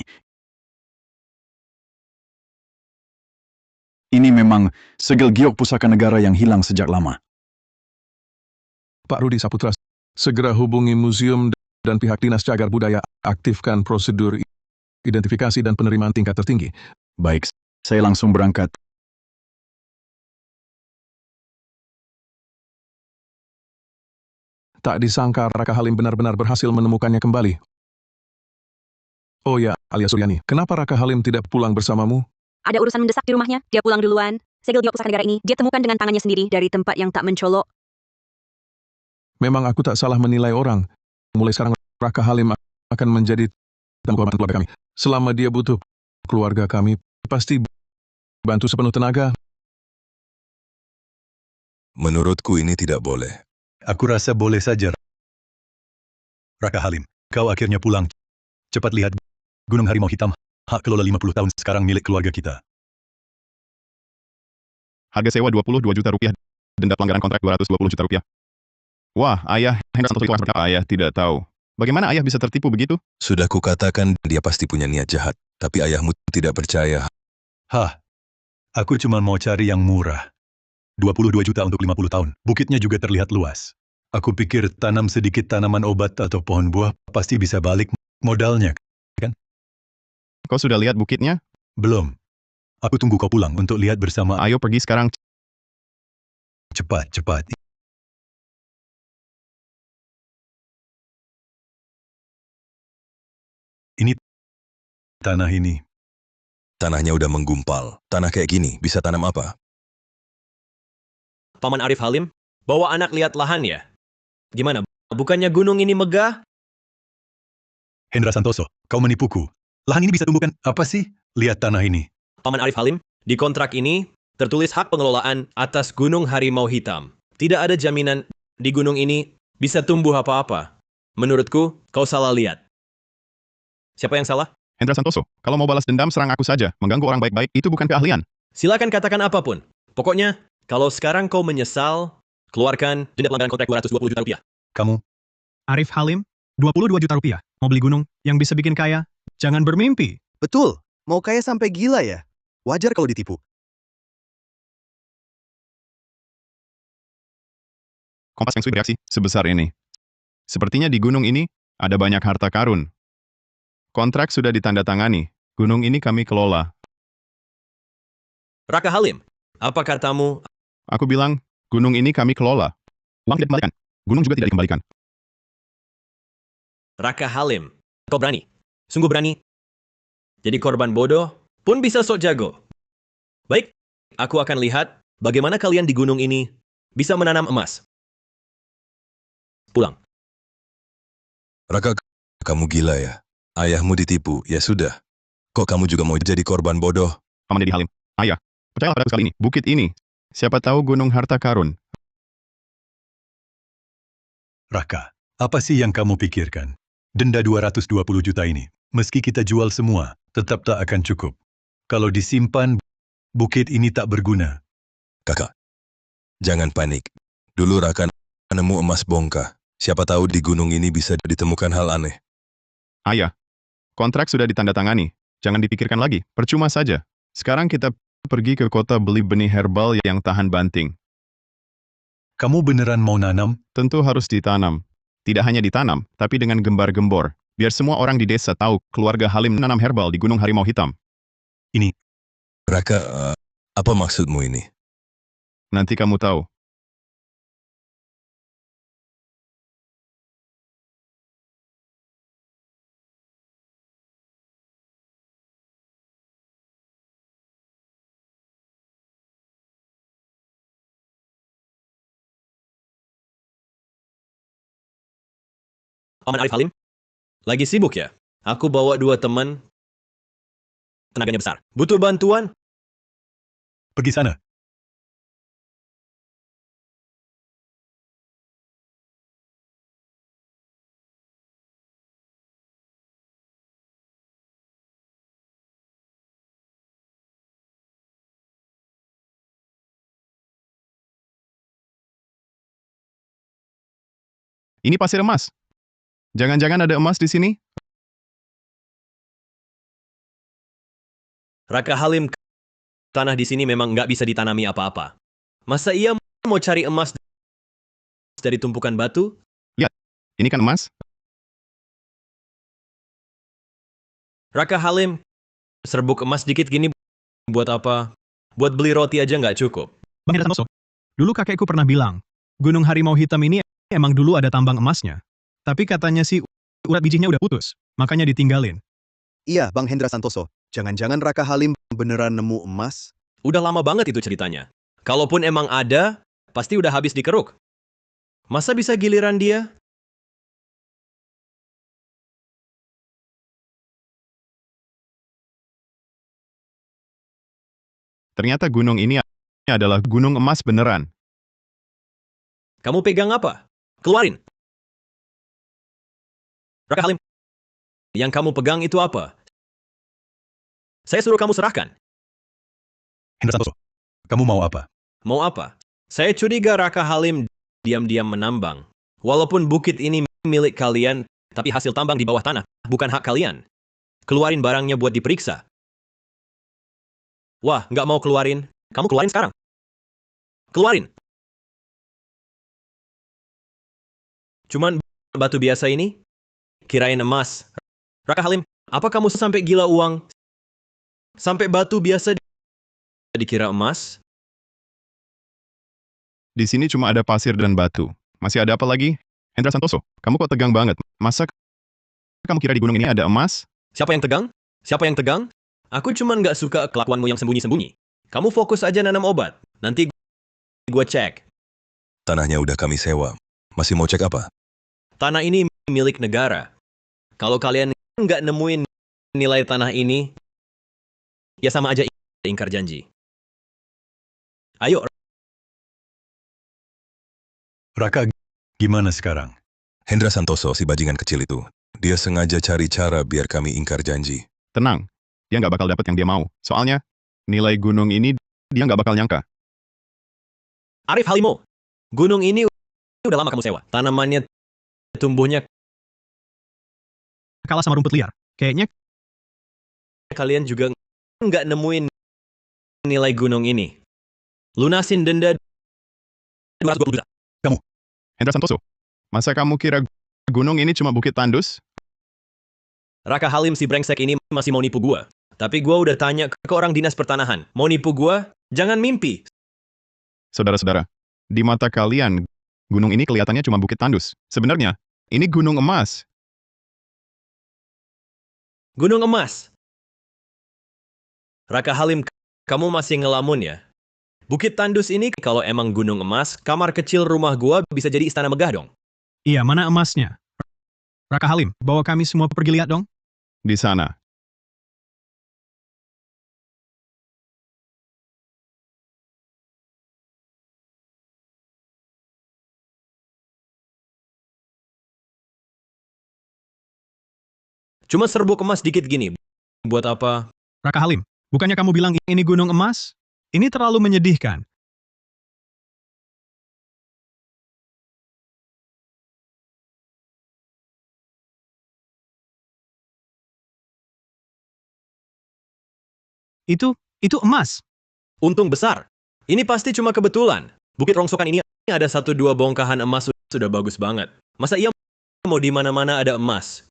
Ini memang segel giok pusaka negara yang hilang sejak lama. Pak Rudi Saputra, segera hubungi museum dan pihak Dinas Cagar Budaya, aktifkan prosedur identifikasi dan penerimaan tingkat tertinggi. Baik, saya langsung berangkat. Tak disangka Raka Halim benar-benar berhasil menemukannya kembali. Oh ya, Alia Suryani, kenapa Raka Halim tidak pulang bersamamu? Ada urusan mendesak di rumahnya, dia pulang duluan. Segel giok pusaka negara ini, dia temukan dengan tangannya sendiri dari tempat yang tak mencolok. Memang aku tak salah menilai orang. Mulai sekarang Raka Halim akan menjadi korban keluarga kami. Selama dia butuh keluarga kami, pasti bantu sepenuh tenaga. Menurutku ini tidak boleh. Aku rasa boleh saja. Raka Halim, kau akhirnya pulang. Cepat lihat Gunung Harimau Hitam. Hak kelola 50 tahun sekarang milik keluarga kita. Harga sewa Rp22 juta, denda pelanggaran kontrak Rp220 juta. Wah, ayah, Hendra Santoso itu orang seperti apa? Ayah tidak tahu. Bagaimana ayah bisa tertipu begitu? Sudah kukatakan dia pasti punya niat jahat, tapi ayahmu tidak percaya. Hah, aku cuma mau cari yang murah. 22 juta untuk 50 tahun. Bukitnya juga terlihat luas. Aku pikir tanam sedikit tanaman obat atau pohon buah pasti bisa balik modalnya, kan? Kau sudah lihat bukitnya? Belum. Aku tunggu kau pulang untuk lihat bersama. Ayo pergi sekarang. Cepat, cepat. Ini tanah ini. Tanahnya udah menggumpal. Tanah kayak gini bisa tanam apa? Paman Arif Halim, bawa anak lihat lahan ya? Gimana? Bukannya gunung ini megah? Hendra Santoso, kau menipuku. Lahan ini bisa tumbuhkan apa sih? Lihat tanah ini. Paman Arif Halim, di kontrak ini tertulis hak pengelolaan atas Gunung Harimau Hitam. Tidak ada jaminan di gunung ini bisa tumbuh apa-apa. Menurutku, kau salah lihat. Siapa yang salah? Hendra Santoso, kalau mau balas dendam serang aku saja. Mengganggu orang baik-baik itu bukan keahlian. Silakan katakan apapun. Pokoknya, kalau sekarang kau menyesal, keluarkan denda pelanggaran kontrak Rp220 juta. Kamu? Arif Halim, Rp22 juta. Mau beli gunung yang bisa bikin kaya? Jangan bermimpi. Betul. Mau kaya sampai gila ya? Wajar kalau ditipu. Kompas Feng Shui bereaksi sebesar ini. Sepertinya di gunung ini ada banyak harta karun. Kontrak sudah ditandatangani. Gunung ini kami kelola. Raka Halim, apa katamu? Aku bilang, gunung ini kami kelola. Uang tidak dikembalikan. Gunung juga tidak dikembalikan. Raka Halim, kau berani? Sungguh berani? Jadi korban bodoh pun bisa sok jago. Baik, aku akan lihat bagaimana kalian di gunung ini bisa menanam emas. Pulang. Raka, kamu gila ya? Ayahmu ditipu, ya sudah. Kok kamu juga mau jadi korban bodoh? Paman Dedi Halim, ayah, percayalah padaku sekali ini. Bukit ini, siapa tahu gunung harta karun. Raka, apa sih yang kamu pikirkan? Denda 220 juta ini, meski kita jual semua, tetap tak akan cukup. Kalau disimpan, bukit ini tak berguna. Kakak, jangan panik. Dulu Raka nemu emas bongkah. Siapa tahu di gunung ini bisa ditemukan hal aneh. Ayah, kontrak sudah ditandatangani. Jangan dipikirkan lagi, percuma saja. Sekarang kita pergi ke kota beli benih herbal yang tahan banting. Kamu beneran mau nanam? Tentu harus ditanam. Tidak hanya ditanam, tapi dengan gembar-gembor. Biar semua orang di desa tahu keluarga Halim nanam herbal di Gunung Harimau Hitam. Ini, Raka, apa maksudmu ini? Nanti kamu tahu. Paman Arif Halim? Lagi sibuk ya? Aku bawa 2 teman. Tenaganya besar. Butuh bantuan? pergi sana. Ini pasir emas. Jangan-jangan ada emas di sini? Raka Halim, tanah di sini memang nggak bisa ditanami apa-apa. Masa ia mau cari emas dari tumpukan batu? Lihat, ini kan emas. Raka Halim, serbuk emas dikit gini buat apa? Buat beli roti aja nggak cukup. Bang Hendra Santoso, dulu kakekku pernah bilang, Gunung Harimau Hitam ini emang dulu ada tambang emasnya. Tapi katanya sih urat bijinya udah putus, makanya ditinggalin. Iya, Bang Hendra Santoso. Jangan-jangan Raka Halim beneran nemu emas? Udah lama banget itu ceritanya. Kalaupun emang ada, pasti udah habis dikeruk. Masa bisa giliran dia? Ternyata gunung ini adalah gunung emas beneran. Kamu pegang apa? Keluarin. Raka Halim, yang kamu pegang itu apa? Saya suruh kamu serahkan. Hendra Santoso, kamu mau apa? Mau apa? Saya curiga Raka Halim diam-diam menambang. Walaupun bukit ini milik kalian, tapi hasil tambang di bawah tanah, bukan hak kalian. Keluarin barangnya buat diperiksa. Wah, nggak mau keluarin. Kamu keluarin sekarang. Keluarin. Cuman batu biasa ini? Kirain emas. Raka Halim, apa kamu sampai gila uang? Sampai batu biasa dikira emas? Di sini cuma ada pasir dan batu. Masih ada apa lagi? Hendra Santoso, kamu kok tegang banget? Masa kamu kira di gunung ini ada emas? Siapa yang tegang? Siapa yang tegang? Aku cuman nggak suka kelakuanmu yang sembunyi-sembunyi. Kamu fokus aja nanam obat. Nanti gue cek. Tanahnya udah kami sewa. Masih mau cek apa? Tanah ini milik negara. Kalau kalian nggak nemuin nilai tanah ini, ya sama aja ingkar janji. Ayo, Raka, gimana sekarang? Hendra Santoso, si bajingan kecil itu. Dia sengaja cari cara biar kami ingkar janji. Tenang, dia nggak bakal dapat yang dia mau. Soalnya, nilai gunung ini dia nggak bakal nyangka. Arif Halimo, gunung ini udah lama kamu sewa. Tanamannya tumbuhnya Kalah sama rumput liar. Kayaknya kalian juga nggak nemuin nilai gunung ini. Lunasin denda 220 juta. Hendra Santoso, masa kamu kira gunung ini cuma bukit tandus? Raka Halim si brengsek ini masih mau nipu gua. Tapi gua udah tanya ke orang dinas pertanahan. Mau nipu gua? Jangan mimpi. Saudara-saudara, di mata kalian, gunung ini kelihatannya cuma bukit tandus. Sebenarnya, ini gunung emas. Gunung emas. Raka Halim, kamu masih ngelamun ya? Bukit Tandus ini kalau emang gunung emas, kamar kecil rumah gua bisa jadi istana megah dong. iya, mana emasnya? Raka Halim, bawa kami semua pergi lihat dong. Di sana. Cuma serbuk emas dikit gini. Buat apa? Raka Halim, bukannya kamu bilang ini gunung emas? Ini terlalu menyedihkan. Itu Itu emas. Untung besar. Ini pasti cuma kebetulan. Bukit Rongsokan ini ada 1-2 bongkahan emas sudah bagus banget. Masa ia mau di mana-mana ada emas?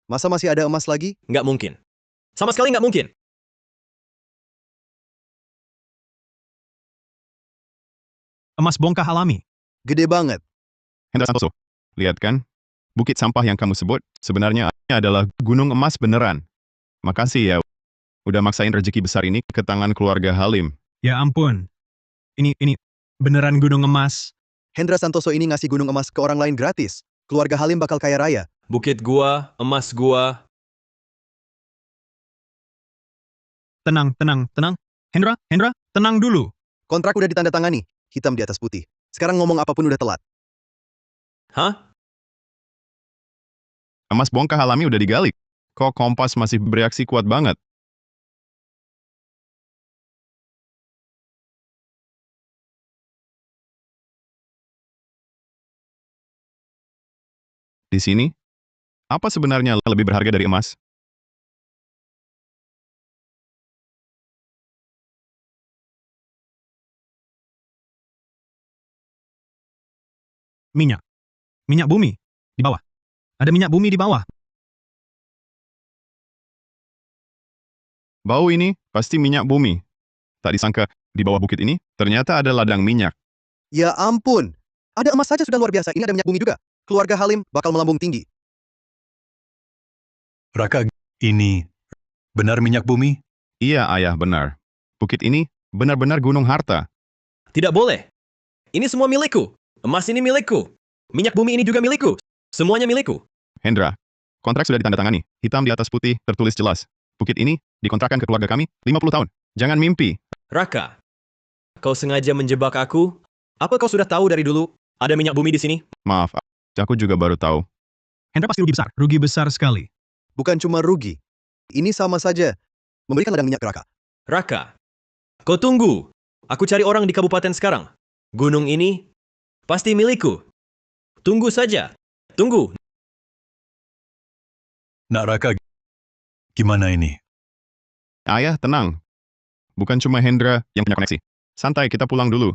Masa masih ada emas lagi? Nggak mungkin. Sama sekali nggak mungkin. Emas bongkah alami. Gede banget. Hendra Santoso, lihat kan? Bukit sampah yang kamu sebut sebenarnya adalah gunung emas beneran. Makasih ya, udah maksain rezeki besar ini ke tangan keluarga Halim. Ya ampun. Ini beneran gunung emas. Hendra Santoso ini ngasih gunung emas ke orang lain gratis. Keluarga Halim bakal kaya raya. Bukit gua, emas gua. Tenang. Hendra, tenang dulu. Kontrak udah ditandatangani, hitam di atas putih. Sekarang ngomong apapun udah telat. Hah? Emas bongkah alami udah digali. Kok Kompas masih bereaksi kuat banget? Di sini, apa sebenarnya lebih berharga dari emas? Minyak. Minyak bumi. Di bawah. Ada minyak bumi di bawah. Bau ini pasti minyak bumi. Tak disangka, di bawah bukit ini ternyata ada ladang minyak. Ya ampun. Ada emas saja sudah luar biasa, ini ada minyak bumi juga. Keluarga Halim bakal melambung tinggi. Raka, ini benar minyak bumi? Iya ayah, benar. Bukit ini benar-benar gunung harta. Tidak boleh. Ini semua milikku. Emas ini milikku. Minyak bumi ini juga milikku. Semuanya milikku. Hendra, kontrak sudah ditandatangani. Hitam di atas putih, tertulis jelas. Bukit ini dikontrakkan ke keluarga kami 50 tahun. Jangan mimpi. Raka, kau sengaja menjebak aku? Apa kau sudah tahu dari dulu ada minyak bumi di sini? Maaf, aku juga baru tahu. Hendra pasti rugi besar. Rugi besar sekali. Bukan cuma rugi. Ini sama saja memberikan ladang minyak ke Raka. Raka, kau tunggu. Aku cari orang di kabupaten sekarang. Gunung ini pasti milikku. Tunggu saja. Tunggu. Nak Raka, gimana ini? Ayah, tenang. Bukan cuma Hendra yang punya koneksi. Santai, kita pulang dulu.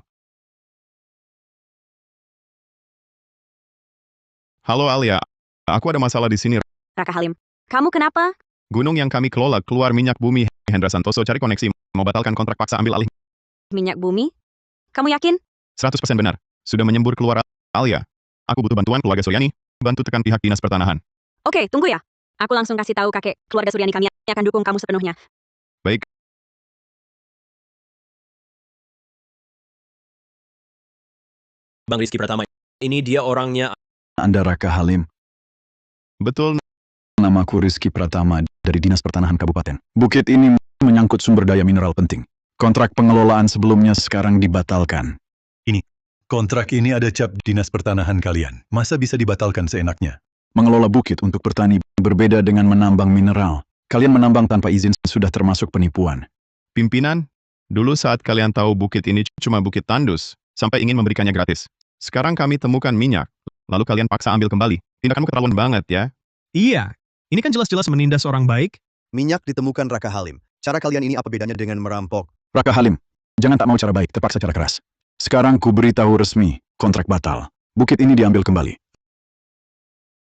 Halo Alia, aku ada masalah di sini. Raka Halim, kamu kenapa? Gunung yang kami kelola keluar minyak bumi. Hendra Santoso cari koneksi, mau batalkan kontrak paksa ambil alih. Minyak bumi? Kamu yakin? 100% benar. Sudah menyembur keluar Alia. Aku butuh bantuan keluarga Suryani, bantu tekan pihak dinas pertanahan. Oke, tunggu ya. Aku langsung kasih tahu kakek keluarga Suryani kami akan dukung kamu sepenuhnya. Baik. Bang Rizky Pratama, ini dia orangnya. Anda Raka Halim. Betul. Namaku Rizky Pratama dari Dinas Pertanahan Kabupaten. Bukit ini menyangkut sumber daya mineral penting. Kontrak pengelolaan sebelumnya sekarang dibatalkan. Kontrak ini ada cap dinas pertanahan kalian. Masa bisa dibatalkan seenaknya? Mengelola bukit untuk bertani berbeda dengan menambang mineral. Kalian menambang tanpa izin sudah termasuk penipuan. Pimpinan, dulu saat kalian tahu bukit ini cuma bukit tandus, sampai ingin memberikannya gratis. Sekarang kami temukan minyak, lalu kalian paksa ambil kembali. Tindakanmu keterlaluan banget ya. Iya. Ini kan jelas-jelas menindas orang baik. Minyak ditemukan Raka Halim. Cara kalian ini apa bedanya dengan merampok? Raka Halim, jangan tak mau cara baik, terpaksa cara keras. Sekarang ku beritahu resmi, kontrak batal. Bukit ini diambil kembali.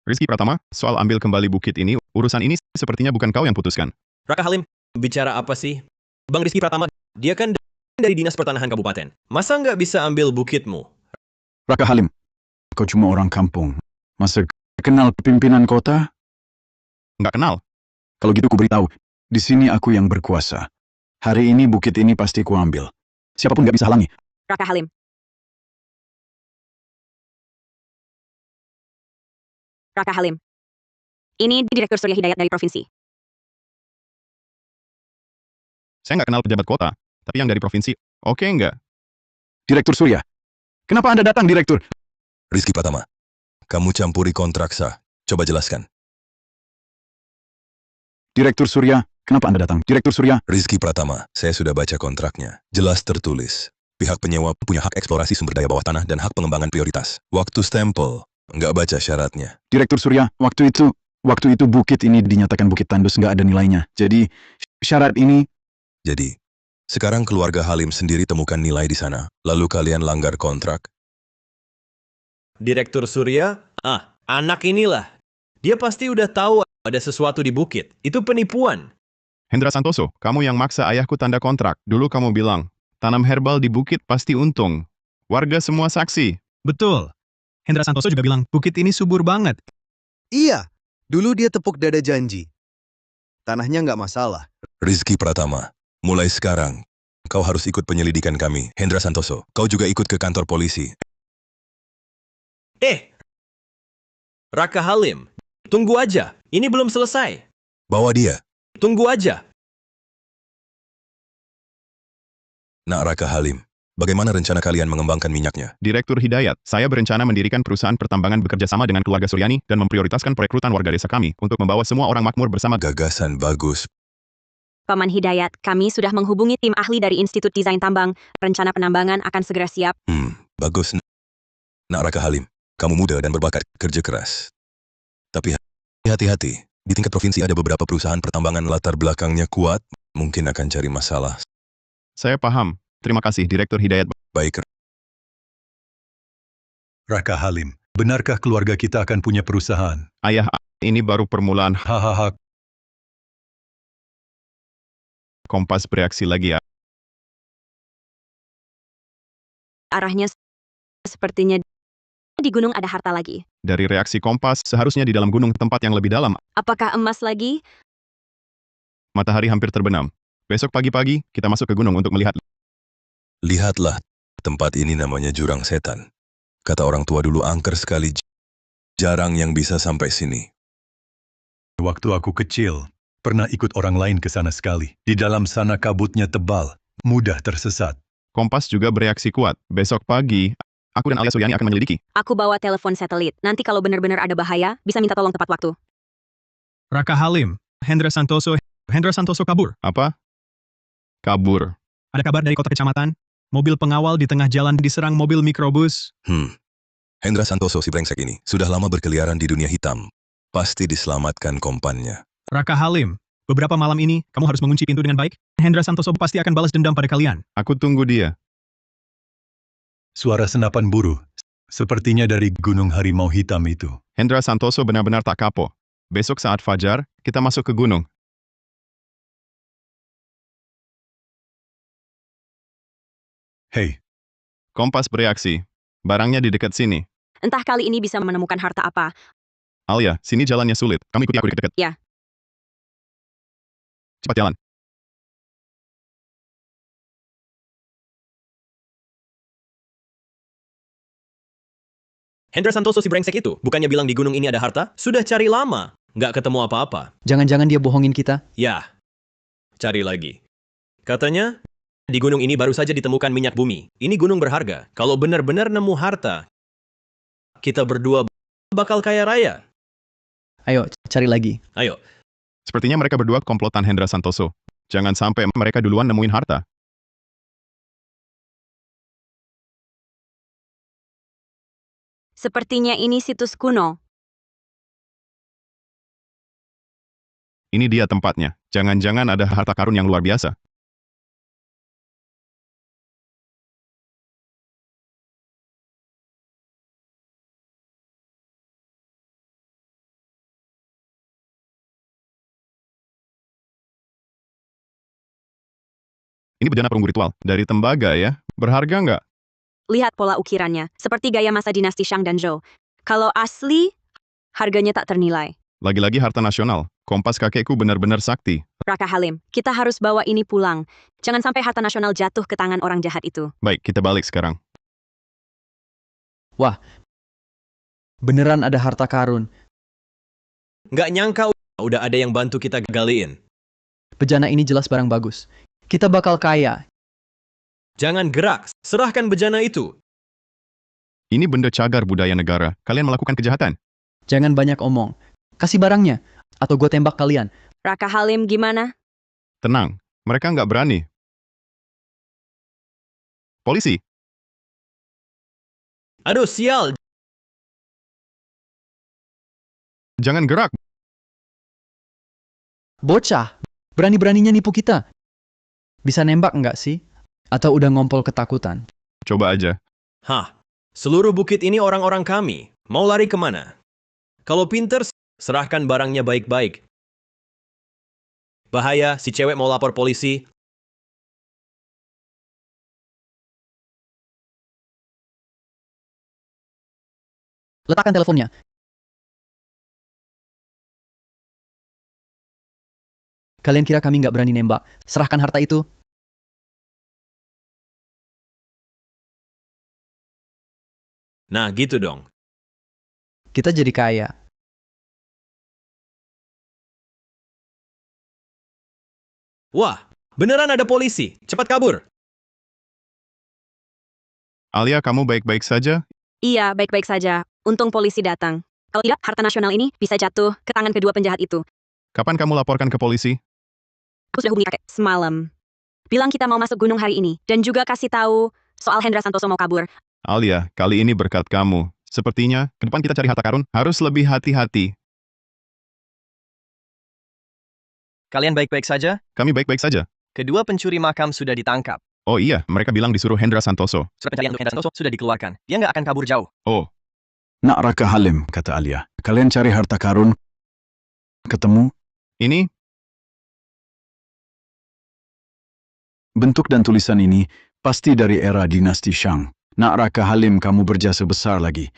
Rizky Pratama, soal ambil kembali bukit ini, urusan ini sepertinya bukan kau yang putuskan. Raka Halim, bicara apa sih? Bang Rizky Pratama, dia kan dari Dinas Pertanahan Kabupaten. Masa nggak bisa ambil bukitmu? Raka Halim, kau cuma orang kampung. Masa kenal pimpinan kota? Nggak kenal. Kalau gitu ku beritahu, di sini aku yang berkuasa. Hari ini bukit ini pasti ku ambil. Siapapun nggak bisa halangi. Raka Halim. Raka Halim. Ini Direktur Surya Hidayat dari provinsi. Saya nggak kenal pejabat kota, tapi yang dari provinsi, oke nggak? Direktur Surya. Kenapa Anda datang, Direktur? Rizky Pratama, kamu campuri kontrak sah. Coba jelaskan. Direktur Surya, kenapa Anda datang? Direktur Surya. Rizky Pratama, saya sudah baca kontraknya. Jelas tertulis. Pihak penyewa punya hak eksplorasi sumber daya bawah tanah dan hak pengembangan prioritas. Waktu stempel, nggak baca syaratnya. Direktur Surya, waktu itu bukit ini dinyatakan bukit tandus nggak ada nilainya. Jadi, syarat ini... Jadi, sekarang keluarga Halim sendiri temukan nilai di sana, lalu kalian langgar kontrak. Direktur Surya, anak inilah. Dia pasti udah tahu ada sesuatu di bukit. Itu penipuan. Hendra Santoso, kamu yang maksa ayahku tanda kontrak. Dulu kamu bilang, tanam herbal di bukit pasti untung. Warga semua saksi. Betul. Hendra Santoso juga bilang, bukit ini subur banget. Iya, dulu dia tepuk dada janji. Tanahnya nggak masalah. Rizky Pratama, mulai sekarang, kau harus ikut penyelidikan kami. Hendra Santoso, kau juga ikut ke kantor polisi. Raka Halim, tunggu aja. Ini belum selesai. Bawa dia. Tunggu aja. Nak Raka Halim, bagaimana rencana kalian mengembangkan minyaknya? Direktur Hidayat, saya berencana mendirikan perusahaan pertambangan bekerja sama dengan keluarga Suryani dan memprioritaskan perekrutan warga desa kami untuk membawa semua orang makmur bersama. Gagasan bagus. Paman Hidayat, kami sudah menghubungi tim ahli dari Institut Desain Tambang. Rencana penambangan akan segera siap. Bagus. Nak Raka Halim, kamu muda dan berbakat, kerja keras. Tapi hati-hati, di tingkat provinsi ada beberapa perusahaan pertambangan latar belakangnya kuat, mungkin akan cari masalah. Saya paham. Terima kasih, Direktur Hidayat. Baik. Raka Halim, benarkah keluarga kita akan punya perusahaan? Ayah, ini baru permulaan. Hahaha. Kompas bereaksi lagi ya. Arahnya sepertinya di gunung ada harta lagi. Dari reaksi Kompas, seharusnya di dalam gunung tempat yang lebih dalam. Apakah emas lagi? Matahari hampir terbenam. Besok pagi-pagi, kita masuk ke gunung untuk melihat. Lihatlah, tempat ini namanya Jurang Setan. Kata orang tua dulu angker sekali, jarang yang bisa sampai sini. Waktu aku kecil, pernah ikut orang lain ke sana sekali. Di dalam sana kabutnya tebal, mudah tersesat. Kompas juga bereaksi kuat. Besok pagi, aku dan Alia Suryani akan menyelidiki. Aku bawa telepon satelit. Nanti kalau benar-benar ada bahaya, bisa minta tolong tepat waktu. Raka Halim, Hendra Santoso kabur. Apa? Kabur. Ada kabar dari kota kecamatan? Mobil pengawal di tengah jalan diserang mobil mikrobus. Hendra Santoso si brengsek ini sudah lama berkeliaran di dunia hitam. Pasti diselamatkan kompannya. Raka Halim, beberapa malam ini, kamu harus mengunci pintu dengan baik. Hendra Santoso pasti akan balas dendam pada kalian. Aku tunggu dia. Suara senapan buruh, sepertinya dari gunung harimau hitam itu. Hendra Santoso benar-benar tak kapok. Besok saat fajar, kita masuk ke gunung. Hei. Kompas bereaksi. Barangnya di dekat sini. Entah kali ini bisa menemukan harta apa. Alia, sini jalannya sulit. Kamu ikuti aku dekat-dekat. Ya. Cepat jalan. Hendra Santoso si brengsek itu, bukannya bilang di gunung ini ada harta? Sudah cari lama. Nggak ketemu apa-apa. Jangan-jangan dia bohongin kita? Ya. Cari lagi. Katanya, di gunung ini baru saja ditemukan minyak bumi. Ini gunung berharga. Kalau benar-benar nemu harta, kita berdua bakal kaya raya. Ayo, cari lagi. Ayo. Sepertinya mereka berdua komplotan Hendra Santoso. Jangan sampai mereka duluan nemuin harta. Sepertinya ini situs kuno. Ini dia tempatnya. Jangan-jangan ada harta karun yang luar biasa. Ini bejana perunggu ritual. Dari tembaga ya. Berharga nggak? Lihat pola ukirannya, seperti gaya masa dinasti Shang dan Zhou. Kalau asli, harganya tak ternilai. Lagi-lagi harta nasional. Kompas kakekku benar-benar sakti. Raka Halim, kita harus bawa ini pulang. Jangan sampai harta nasional jatuh ke tangan orang jahat itu. Baik, kita balik sekarang. Wah, beneran ada harta karun. Nggak nyangka udah ada yang bantu kita galiin. Bejana ini jelas barang bagus. Kita bakal kaya. Jangan gerak, serahkan bejana itu. Ini benda cagar budaya negara. Kalian melakukan kejahatan. Jangan banyak omong. Kasih barangnya, atau gue tembak kalian. Raka Halim gimana? Tenang, mereka nggak berani. Polisi. Aduh, sial. Jangan gerak. Bocah, berani-beraninya nipu kita. Bisa nembak nggak sih? Atau udah ngompol ketakutan? Coba aja. Hah, seluruh bukit ini orang-orang kami. Mau lari kemana? Kalau pinter, serahkan barangnya baik-baik. Bahaya, si cewek mau lapor polisi. Letakkan teleponnya. Kalian kira kami nggak berani nembak? Serahkan harta itu. Nah, gitu dong. Kita jadi kaya. Wah, beneran ada polisi. Cepat kabur. Alia, kamu baik-baik saja? Iya, baik-baik saja. Untung polisi datang. Kalau tidak, harta nasional ini bisa jatuh ke tangan kedua penjahat itu. Kapan kamu laporkan ke polisi? Aku sudah hubungi kakek semalam. Bilang kita mau masuk gunung hari ini. Dan juga kasih tahu soal Hendra Santoso mau kabur. Alia, kali ini berkat kamu. Sepertinya, ke depan kita cari harta karun harus lebih hati-hati. Kalian baik-baik saja? Kami baik-baik saja. Kedua pencuri makam sudah ditangkap. Oh iya, mereka bilang disuruh Hendra Santoso. Surat pencarian untuk Hendra Santoso sudah dikeluarkan. Dia nggak akan kabur jauh. Oh, Nak Raka Halim, kata Alia. Kalian cari harta karun? Ketemu? ini? Bentuk dan tulisan ini pasti dari era dinasti Shang. Nak Raka Halim, kamu berjasa besar lagi.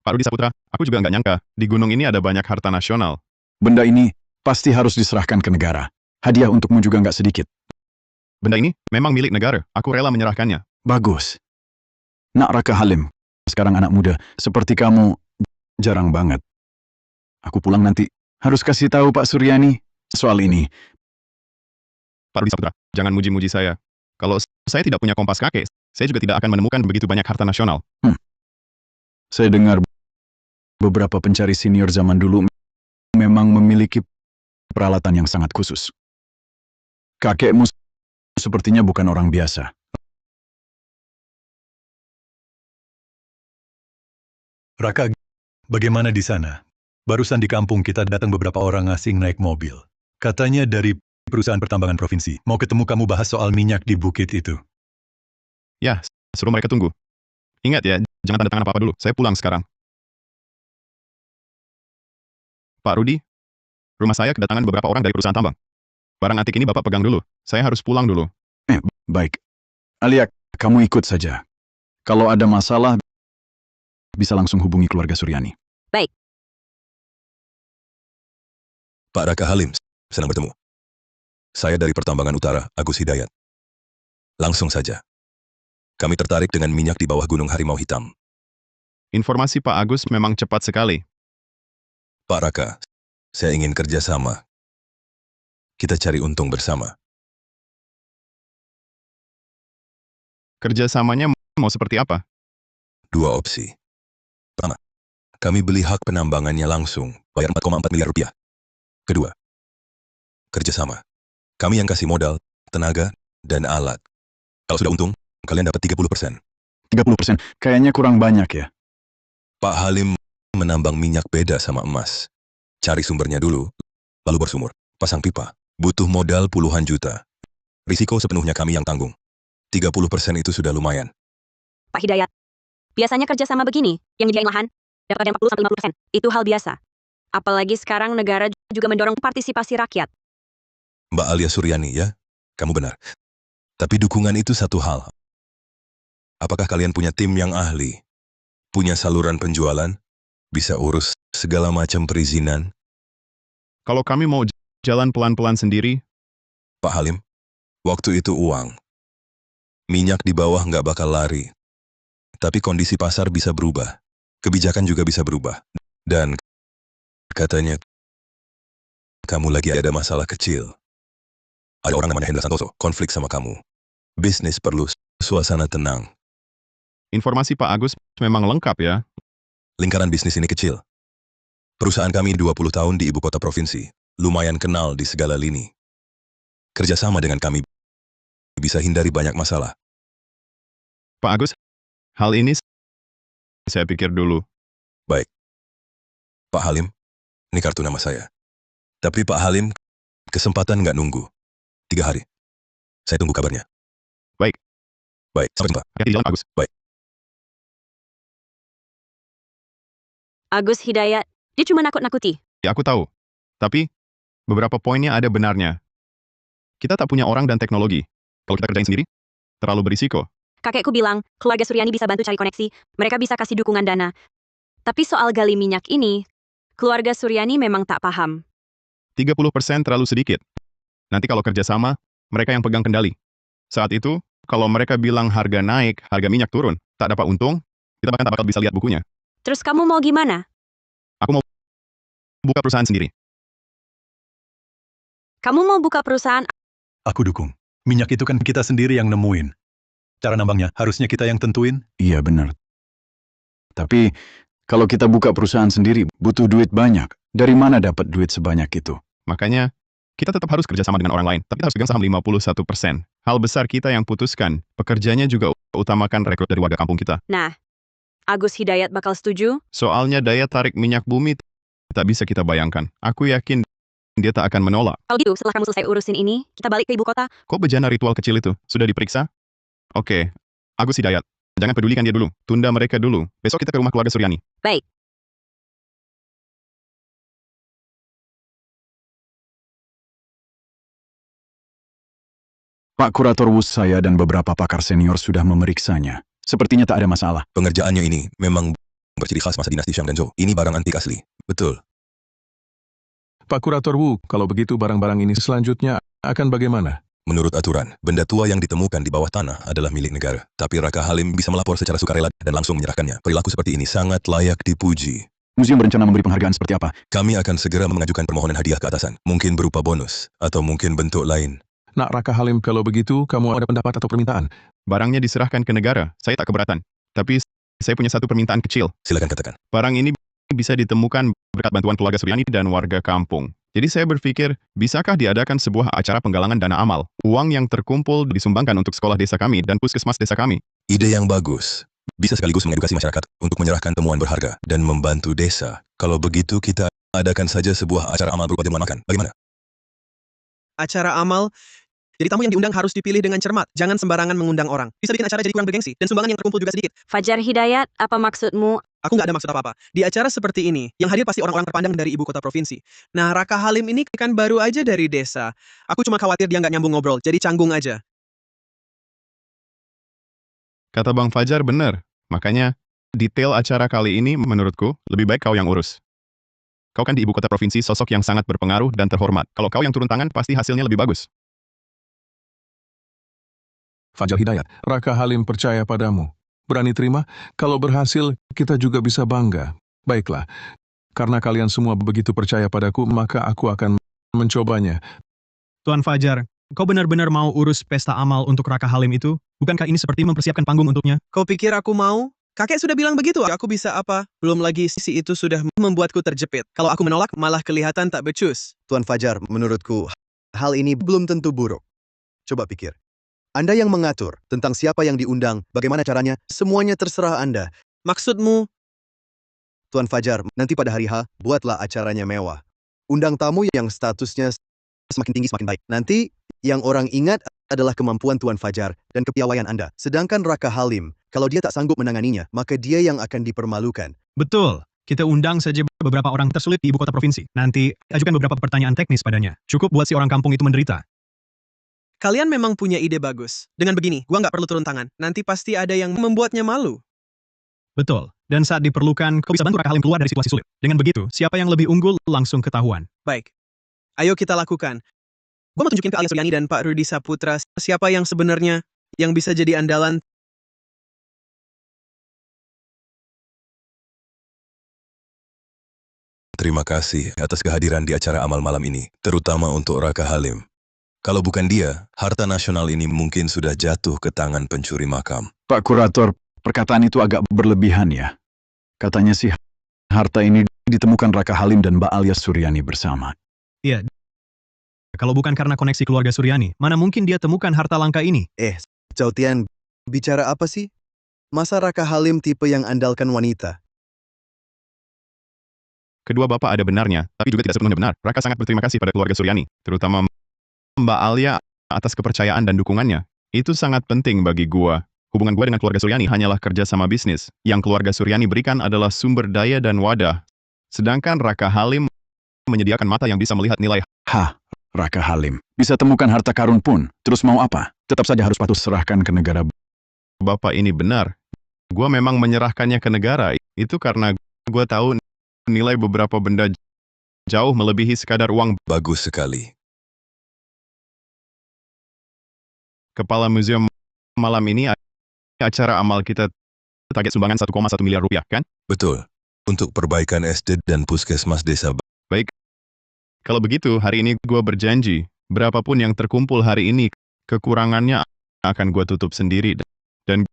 Pak Rudi Saputra, aku juga nggak nyangka, di gunung ini ada banyak harta nasional. Benda ini pasti harus diserahkan ke negara. Hadiah untukmu juga nggak sedikit. Benda ini memang milik negara, aku rela menyerahkannya. Bagus. Nak Raka Halim, sekarang anak muda seperti kamu jarang banget. Aku pulang nanti harus kasih tahu Pak Suryani soal ini. Pak Rudi Saputra, jangan muji-muji saya. Kalau saya tidak punya kompas kakek, saya juga tidak akan menemukan begitu banyak harta nasional. Saya dengar beberapa pencari senior zaman dulu memang memiliki peralatan yang sangat khusus. Kakekmu sepertinya bukan orang biasa. Raka, bagaimana di sana? Barusan di kampung kita datang beberapa orang asing naik mobil. Katanya dari perusahaan pertambangan provinsi. Mau ketemu kamu bahas soal minyak di bukit itu. Ya, suruh mereka tunggu. Ingat ya, jangan tanda tangan apa-apa dulu. Saya pulang sekarang. Pak Rudi, rumah saya kedatangan beberapa orang dari perusahaan tambang. Barang antik ini Bapak pegang dulu. Saya harus pulang dulu. Baik. Alia, kamu ikut saja. Kalau ada masalah, bisa langsung hubungi keluarga Suryani. Baik. Pak Raka Halim, senang bertemu. Saya dari Pertambangan Utara, Agus Hidayat. Langsung saja. Kami tertarik dengan minyak di bawah Gunung Harimau Hitam. Informasi Pak Agus memang cepat sekali. Pak Raka, saya ingin kerjasama. Kita cari untung bersama. Kerjasamanya mau seperti apa? Dua opsi. Pertama, kami beli hak penambangannya langsung, bayar 4,4 miliar rupiah. Kedua, kerjasama. Kami yang kasih modal, tenaga, dan alat. Kalau sudah untung, kalian dapat 30%. 30%, kayaknya kurang banyak ya. Pak Halim menambang minyak beda sama emas. Cari sumbernya dulu, lalu bersumur. Pasang pipa, butuh modal puluhan juta. Risiko sepenuhnya kami yang tanggung. 30% itu sudah lumayan. Pak Hidayat, biasanya kerjasama begini, yang nyediain lahan, dapat 40-50%. Itu hal biasa. Apalagi sekarang negara juga mendorong partisipasi rakyat. Mbak Alia Suryani, ya? Kamu benar. Tapi dukungan itu satu hal. Apakah kalian punya tim yang ahli? Punya saluran penjualan? Bisa urus segala macam perizinan? Kalau kami mau jalan pelan-pelan sendiri, Pak Halim, waktu itu uang. Minyak di bawah nggak bakal lari. Tapi kondisi pasar bisa berubah. Kebijakan juga bisa berubah. Dan katanya, kamu lagi ada masalah kecil. Ada orang namanya Hendra Santoso, konflik sama kamu. Bisnis perlu suasana tenang. informasi Pak Agus memang lengkap ya. Lingkaran bisnis ini kecil. Perusahaan kami 20 tahun di ibu kota provinsi. Lumayan kenal di segala lini. Kerjasama dengan kami bisa hindari banyak masalah. Pak Agus, hal ini saya pikir dulu. Baik. Pak Halim, ini kartu nama saya. Tapi Pak Halim, kesempatan nggak nunggu. 3 hari. Saya tunggu kabarnya. Baik. Baik, sampai jumpa. Hati-hati di jalan, Pak Agus. Baik. Agus Hidayat, dia cuma nakut-nakuti. Ya, aku tahu. Tapi, beberapa poinnya ada benarnya. Kita tak punya orang dan teknologi. Kalau kita kerjain sendiri, terlalu berisiko. Kakekku bilang, keluarga Suryani bisa bantu cari koneksi, mereka bisa kasih dukungan dana. Tapi soal gali minyak ini, keluarga Suryani memang tak paham. 30% terlalu sedikit. Nanti kalau kerjasama, mereka yang pegang kendali. Saat itu, kalau mereka bilang harga naik, harga minyak turun, tak dapat untung, kita bahkan tak bakal bisa lihat bukunya. Terus kamu mau gimana? Aku mau buka perusahaan sendiri. Kamu mau buka perusahaan? Aku dukung. Minyak itu kan kita sendiri yang nemuin. Cara nambangnya harusnya kita yang tentuin. Iya benar. Tapi, kalau kita buka perusahaan sendiri, butuh duit banyak. Dari mana dapat duit sebanyak itu? Makanya, kita tetap harus kerjasama dengan orang lain, tapi kita harus pegang saham 51%. Hal besar kita yang putuskan, pekerjanya juga utamakan rekrut dari warga kampung kita. Nah, Agus Hidayat bakal setuju? Soalnya daya tarik minyak bumi tak bisa kita bayangkan. Aku yakin dia tak akan menolak. Kalau gitu, setelah kamu selesai urusin ini, kita balik ke ibu kota. Kok bejana ritual kecil itu? Sudah diperiksa? Oke, Agus Hidayat. Jangan pedulikan dia dulu. Tunda mereka dulu. Besok kita ke rumah keluarga Suryani. Baik. Pak Kurator Wus, saya dan beberapa pakar senior sudah memeriksanya. Sepertinya tak ada masalah. Pengerjaannya ini memang berciri khas masa dinasti Shang dan Zhou. Ini barang antik asli. Betul. Pak Kurator Wu, kalau begitu barang-barang ini selanjutnya akan bagaimana? Menurut aturan, benda tua yang ditemukan di bawah tanah adalah milik negara. Tapi Raka Halim bisa melapor secara sukarela dan langsung menyerahkannya. Perilaku seperti ini sangat layak dipuji. Museum berencana memberi penghargaan seperti apa? Kami akan segera mengajukan permohonan hadiah ke atasan. Mungkin berupa bonus, atau mungkin bentuk lain. Nak Raka Halim, kalau begitu, kamu ada pendapat atau permintaan? Barangnya diserahkan ke negara. Saya tak keberatan. Tapi saya punya satu permintaan kecil. Silakan katakan. Barang ini bisa ditemukan berkat bantuan keluarga Suryani dan warga kampung. Jadi saya berpikir, bisakah diadakan sebuah acara penggalangan dana amal? Uang yang terkumpul disumbangkan untuk sekolah desa kami dan puskesmas desa kami. Ide yang bagus. Bisa sekaligus mengedukasi masyarakat untuk menyerahkan temuan berharga dan membantu desa. Kalau begitu kita adakan saja sebuah acara amal berupa jamuan makan. Bagaimana? Acara amal? Jadi tamu yang diundang harus dipilih dengan cermat. Jangan sembarangan mengundang orang. Bisa bikin acara jadi kurang bergengsi. Dan sumbangan yang terkumpul juga sedikit. Fajar Hidayat, apa maksudmu? Aku nggak ada maksud apa-apa. Di acara seperti ini, yang hadir pasti orang-orang terpandang dari ibu kota provinsi. Nah, Raka Halim ini kan baru aja dari desa. Aku cuma khawatir dia nggak nyambung ngobrol, jadi canggung aja. Kata Bang Fajar benar. Makanya, detail acara kali ini menurutku, lebih baik kau yang urus. Kau kan di ibu kota provinsi sosok yang sangat berpengaruh dan terhormat. Kalau kau yang turun tangan, pasti hasilnya lebih bagus. Fajar Hidayat, Raka Halim percaya padamu. Berani terima, kalau berhasil, kita juga bisa bangga. Baiklah, karena kalian semua begitu percaya padaku, maka aku akan mencobanya. Tuan Fajar, kau benar-benar mau urus pesta amal untuk Raka Halim itu? Bukankah ini seperti mempersiapkan panggung untuknya? Kau pikir aku mau? Kakek sudah bilang begitu, aku bisa apa? Belum lagi si itu sudah membuatku terjepit. Kalau aku menolak, malah kelihatan tak becus. Tuan Fajar, menurutku, hal ini belum tentu buruk. Coba pikir. Anda yang mengatur tentang siapa yang diundang, bagaimana caranya, semuanya terserah Anda. Maksudmu? Tuan Fajar, nanti pada hari H, buatlah acaranya mewah. Undang tamu yang statusnya semakin tinggi semakin baik. Nanti, yang orang ingat adalah kemampuan Tuan Fajar dan kepiawaian Anda. Sedangkan Raka Halim, kalau dia tak sanggup menanganinya, maka dia yang akan dipermalukan. Betul. Kita undang saja beberapa orang tersulit di ibu kota provinsi. Nanti, ajukan beberapa pertanyaan teknis padanya. Cukup buat si orang kampung itu menderita. Kalian memang punya ide bagus. Dengan begini, gua nggak perlu turun tangan. Nanti pasti ada yang membuatnya malu. Betul. Dan saat diperlukan, kau bisa bantu Raka Halim keluar dari situasi sulit. Dengan begitu, siapa yang lebih unggul langsung ketahuan. Baik. Ayo kita lakukan. Gua mau tunjukin ke Alia Suryani dan Pak Rudi Saputra siapa yang sebenarnya yang bisa jadi andalan. Terima kasih atas kehadiran di acara amal malam ini, terutama untuk Raka Halim. Kalau bukan dia, harta nasional ini mungkin sudah jatuh ke tangan pencuri makam. Pak Kurator, perkataan itu agak berlebihan ya. Katanya sih, harta ini ditemukan Raka Halim dan Mbak Alia Suryani bersama. Iya. Kalau bukan karena koneksi keluarga Suryani, mana mungkin dia temukan harta langka ini? Cao Tian, bicara apa sih? Masa Raka Halim tipe yang andalkan wanita? Kedua bapak ada benarnya, tapi juga tidak sepenuhnya benar. Raka sangat berterima kasih pada keluarga Suryani, terutama Mbak Alia atas kepercayaan dan dukungannya. Itu sangat penting bagi gua. Hubungan gua dengan keluarga Suryani hanyalah kerja sama bisnis. Yang keluarga Suryani berikan adalah sumber daya dan wadah. Sedangkan Raka Halim menyediakan mata yang bisa melihat nilai. Raka Halim. Bisa temukan harta karun pun, terus mau apa? Tetap saja harus patuh serahkan ke negara. Bapak ini benar. Gua memang menyerahkannya ke negara. Itu karena gua tahu nilai beberapa benda jauh melebihi sekadar uang. Bagus sekali. Kepala museum malam ini acara amal kita target sumbangan 1,1 miliar rupiah, kan? Betul. Untuk perbaikan SD dan puskesmas desa. Baik. Kalau begitu, hari ini gua berjanji, berapapun yang terkumpul hari ini, kekurangannya akan gua tutup sendiri. Dan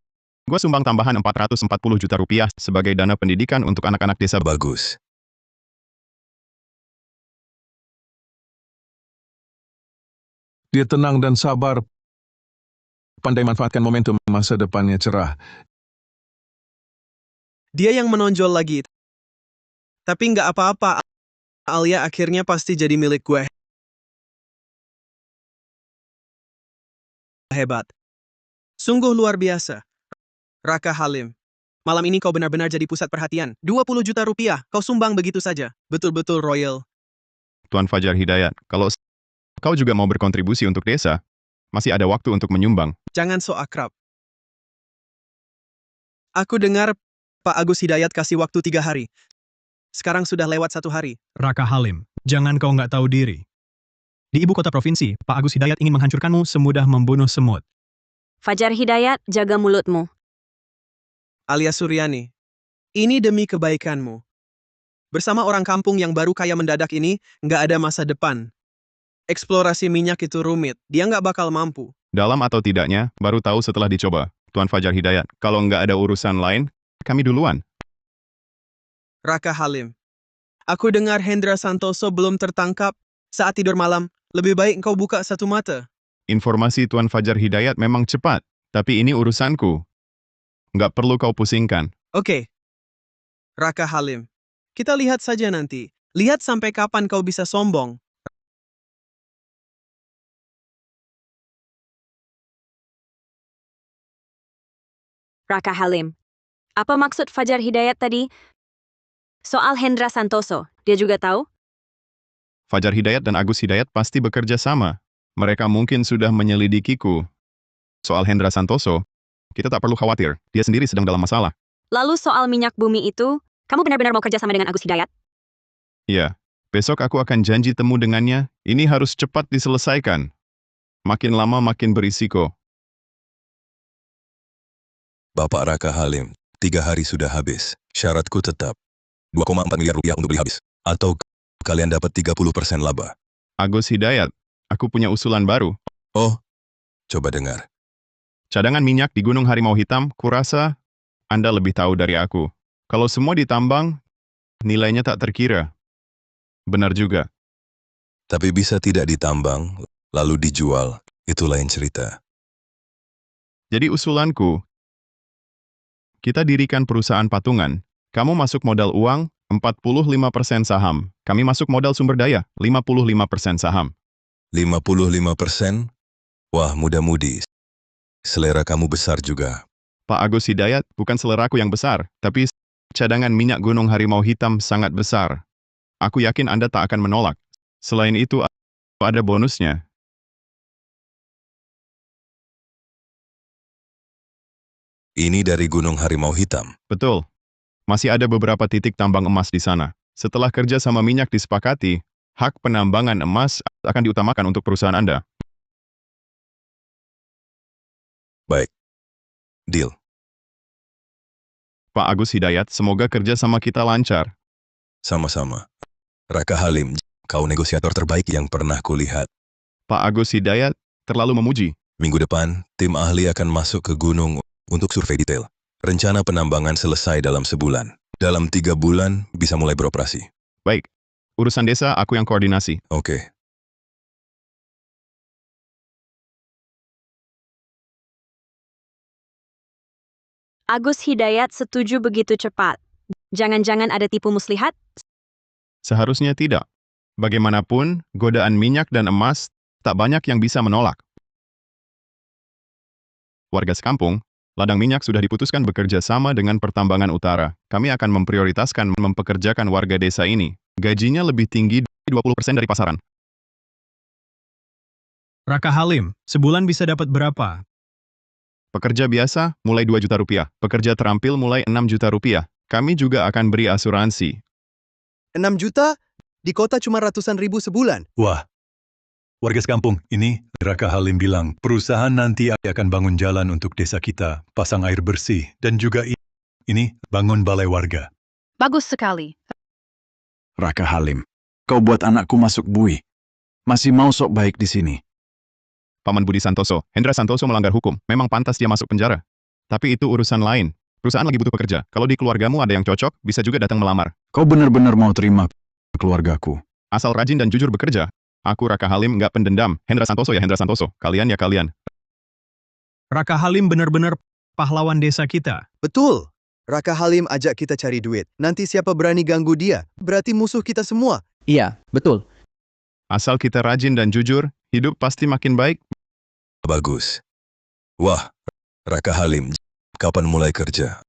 gua sumbang tambahan 440 juta rupiah sebagai dana pendidikan untuk anak-anak desa. Bagus. Dia tenang dan sabar, pandai manfaatkan momentum masa depannya cerah. Dia yang menonjol lagi. Tapi nggak apa-apa, Alia akhirnya pasti jadi milik gue. Hebat. Sungguh luar biasa. Raka Halim. Malam ini kau benar-benar jadi pusat perhatian. 20 juta rupiah, kau sumbang begitu saja. Betul-betul royal. Tuan Fajar Hidayat, kalau kau juga mau berkontribusi untuk desa, masih ada waktu untuk menyumbang. Jangan so akrab. Aku dengar Pak Agus Hidayat kasih waktu 3 hari. Sekarang sudah lewat 1 hari. Raka Halim, jangan kau nggak tahu diri. Di ibu kota provinsi, Pak Agus Hidayat ingin menghancurkanmu semudah membunuh semut. Fajar Hidayat, jaga mulutmu. Alia Suryani, ini demi kebaikanmu. Bersama orang kampung yang baru kaya mendadak ini, nggak ada masa depan. Eksplorasi minyak itu rumit, dia nggak bakal mampu. Dalam atau tidaknya, baru tahu setelah dicoba. Tuan Fajar Hidayat, kalau nggak ada urusan lain, kami duluan. Raka Halim, aku dengar Hendra Santoso belum tertangkap saat tidur malam. Lebih baik engkau buka satu mata. Informasi Tuan Fajar Hidayat memang cepat, tapi ini urusanku. Nggak perlu kau pusingkan. Oke. Raka Halim, kita lihat saja nanti. Lihat sampai kapan kau bisa sombong. Raka Halim. Apa maksud Fajar Hidayat tadi? Soal Hendra Santoso, dia juga tahu? Fajar Hidayat dan Agus Hidayat pasti bekerja sama. Mereka mungkin sudah menyelidikiku. Soal Hendra Santoso, kita tak perlu khawatir. Dia sendiri sedang dalam masalah. Lalu soal minyak bumi itu, kamu benar-benar mau kerja sama dengan Agus Hidayat? Iya, besok aku akan janji temu dengannya. Ini harus cepat diselesaikan. Makin lama makin berisiko. Bapak Raka Halim, 3 hari sudah habis. Syaratku tetap 2,4 miliar rupiah untuk beli habis. Atau kalian dapat 30% laba. Agus Hidayat, aku punya usulan baru. Oh, coba dengar. Cadangan minyak di Gunung Harimau Hitam, kurasa Anda lebih tahu dari aku. Kalau semua ditambang, nilainya tak terkira. Benar juga. Tapi bisa tidak ditambang, lalu dijual, itu lain cerita. Jadi usulanku, kita dirikan perusahaan patungan. Kamu masuk modal uang, 45% saham. Kami masuk modal sumber daya, 55% saham. 55%? Wah, muda-mudi. Selera kamu besar juga. Pak Agus Hidayat, bukan seleraku yang besar, tapi cadangan minyak Gunung Harimau Hitam sangat besar. Aku yakin Anda tak akan menolak. Selain itu, ada bonusnya. Ini dari Gunung Harimau Hitam. Betul. Masih ada beberapa titik tambang emas di sana. Setelah kerja sama minyak disepakati, hak penambangan emas akan diutamakan untuk perusahaan Anda. Baik. Deal. Pak Agus Hidayat, semoga kerja sama kita lancar. Sama-sama. Raka Halim, kau negosiator terbaik yang pernah kulihat. Pak Agus Hidayat terlalu memuji. Minggu depan, tim ahli akan masuk ke gunung untuk survei detail. Rencana penambangan selesai dalam sebulan. Dalam 3 bulan, bisa mulai beroperasi. Baik. Urusan desa, aku yang koordinasi. Oke. Agus Hidayat setuju begitu cepat. Jangan-jangan ada tipu muslihat? Seharusnya tidak. Bagaimanapun, godaan minyak dan emas tak banyak yang bisa menolak. Warga sekampung, ladang minyak sudah diputuskan bekerja sama dengan Pertambangan Utara. Kami akan memprioritaskan mempekerjakan warga desa ini. Gajinya lebih tinggi 20% dari pasaran. Raka Halim, sebulan bisa dapat berapa? Pekerja biasa mulai 2 juta rupiah. Pekerja terampil mulai 6 juta rupiah. Kami juga akan beri asuransi. 6 juta? Di kota cuma ratusan ribu sebulan. Wah, warga sekampung, ini Raka Halim bilang, perusahaan nanti akan bangun jalan untuk desa kita, pasang air bersih, dan juga ini bangun balai warga. Bagus sekali. Raka Halim, kau buat anakku masuk bui. Masih mau sok baik di sini. Paman Budi Santoso, Hendra Santoso melanggar hukum. Memang pantas dia masuk penjara. Tapi itu urusan lain. Perusahaan lagi butuh pekerja. Kalau di keluargamu ada yang cocok, bisa juga datang melamar. Kau benar-benar mau terima keluargaku. Asal rajin dan jujur bekerja. Aku Raka Halim nggak pendendam. Hendra Santoso ya Hendra Santoso. Kalian ya kalian. Raka Halim benar-benar pahlawan desa kita. Betul. Raka Halim ajak kita cari duit. Nanti siapa berani ganggu dia, berarti musuh kita semua. Iya, betul. Asal kita rajin dan jujur, hidup pasti makin baik. Bagus. Wah, Raka Halim, kapan mulai kerja?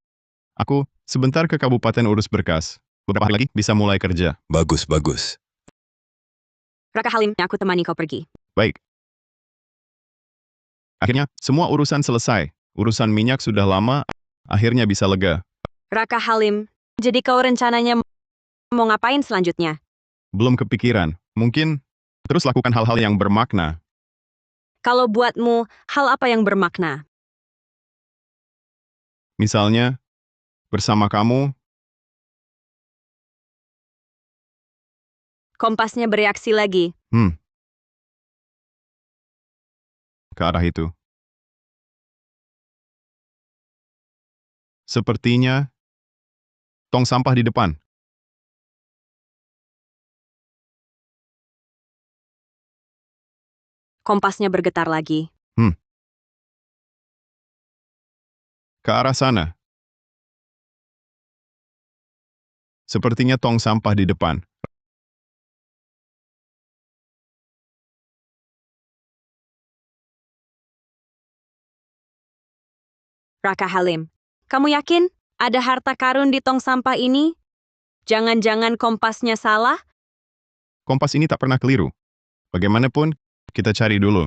Aku sebentar ke kabupaten urus berkas. Beberapa hari lagi bisa mulai kerja. Bagus, bagus. Raka Halim, aku temani kau pergi. Baik. Akhirnya, semua urusan selesai. Urusan minyak sudah lama, akhirnya bisa lega. Raka Halim, jadi kau rencananya mau ngapain selanjutnya? Belum kepikiran. Mungkin terus lakukan hal-hal yang bermakna. Kalau buatmu, hal apa yang bermakna? Misalnya, bersama kamu, Kompasnya bereaksi lagi. ke arah itu. Sepertinya, tong sampah di depan. Kompasnya bergetar lagi. Ke arah sana. Sepertinya tong sampah di depan. Raka Halim, kamu yakin ada harta karun di tong sampah ini? Jangan-jangan kompasnya salah? Kompas ini tak pernah keliru. Bagaimanapun, kita cari dulu.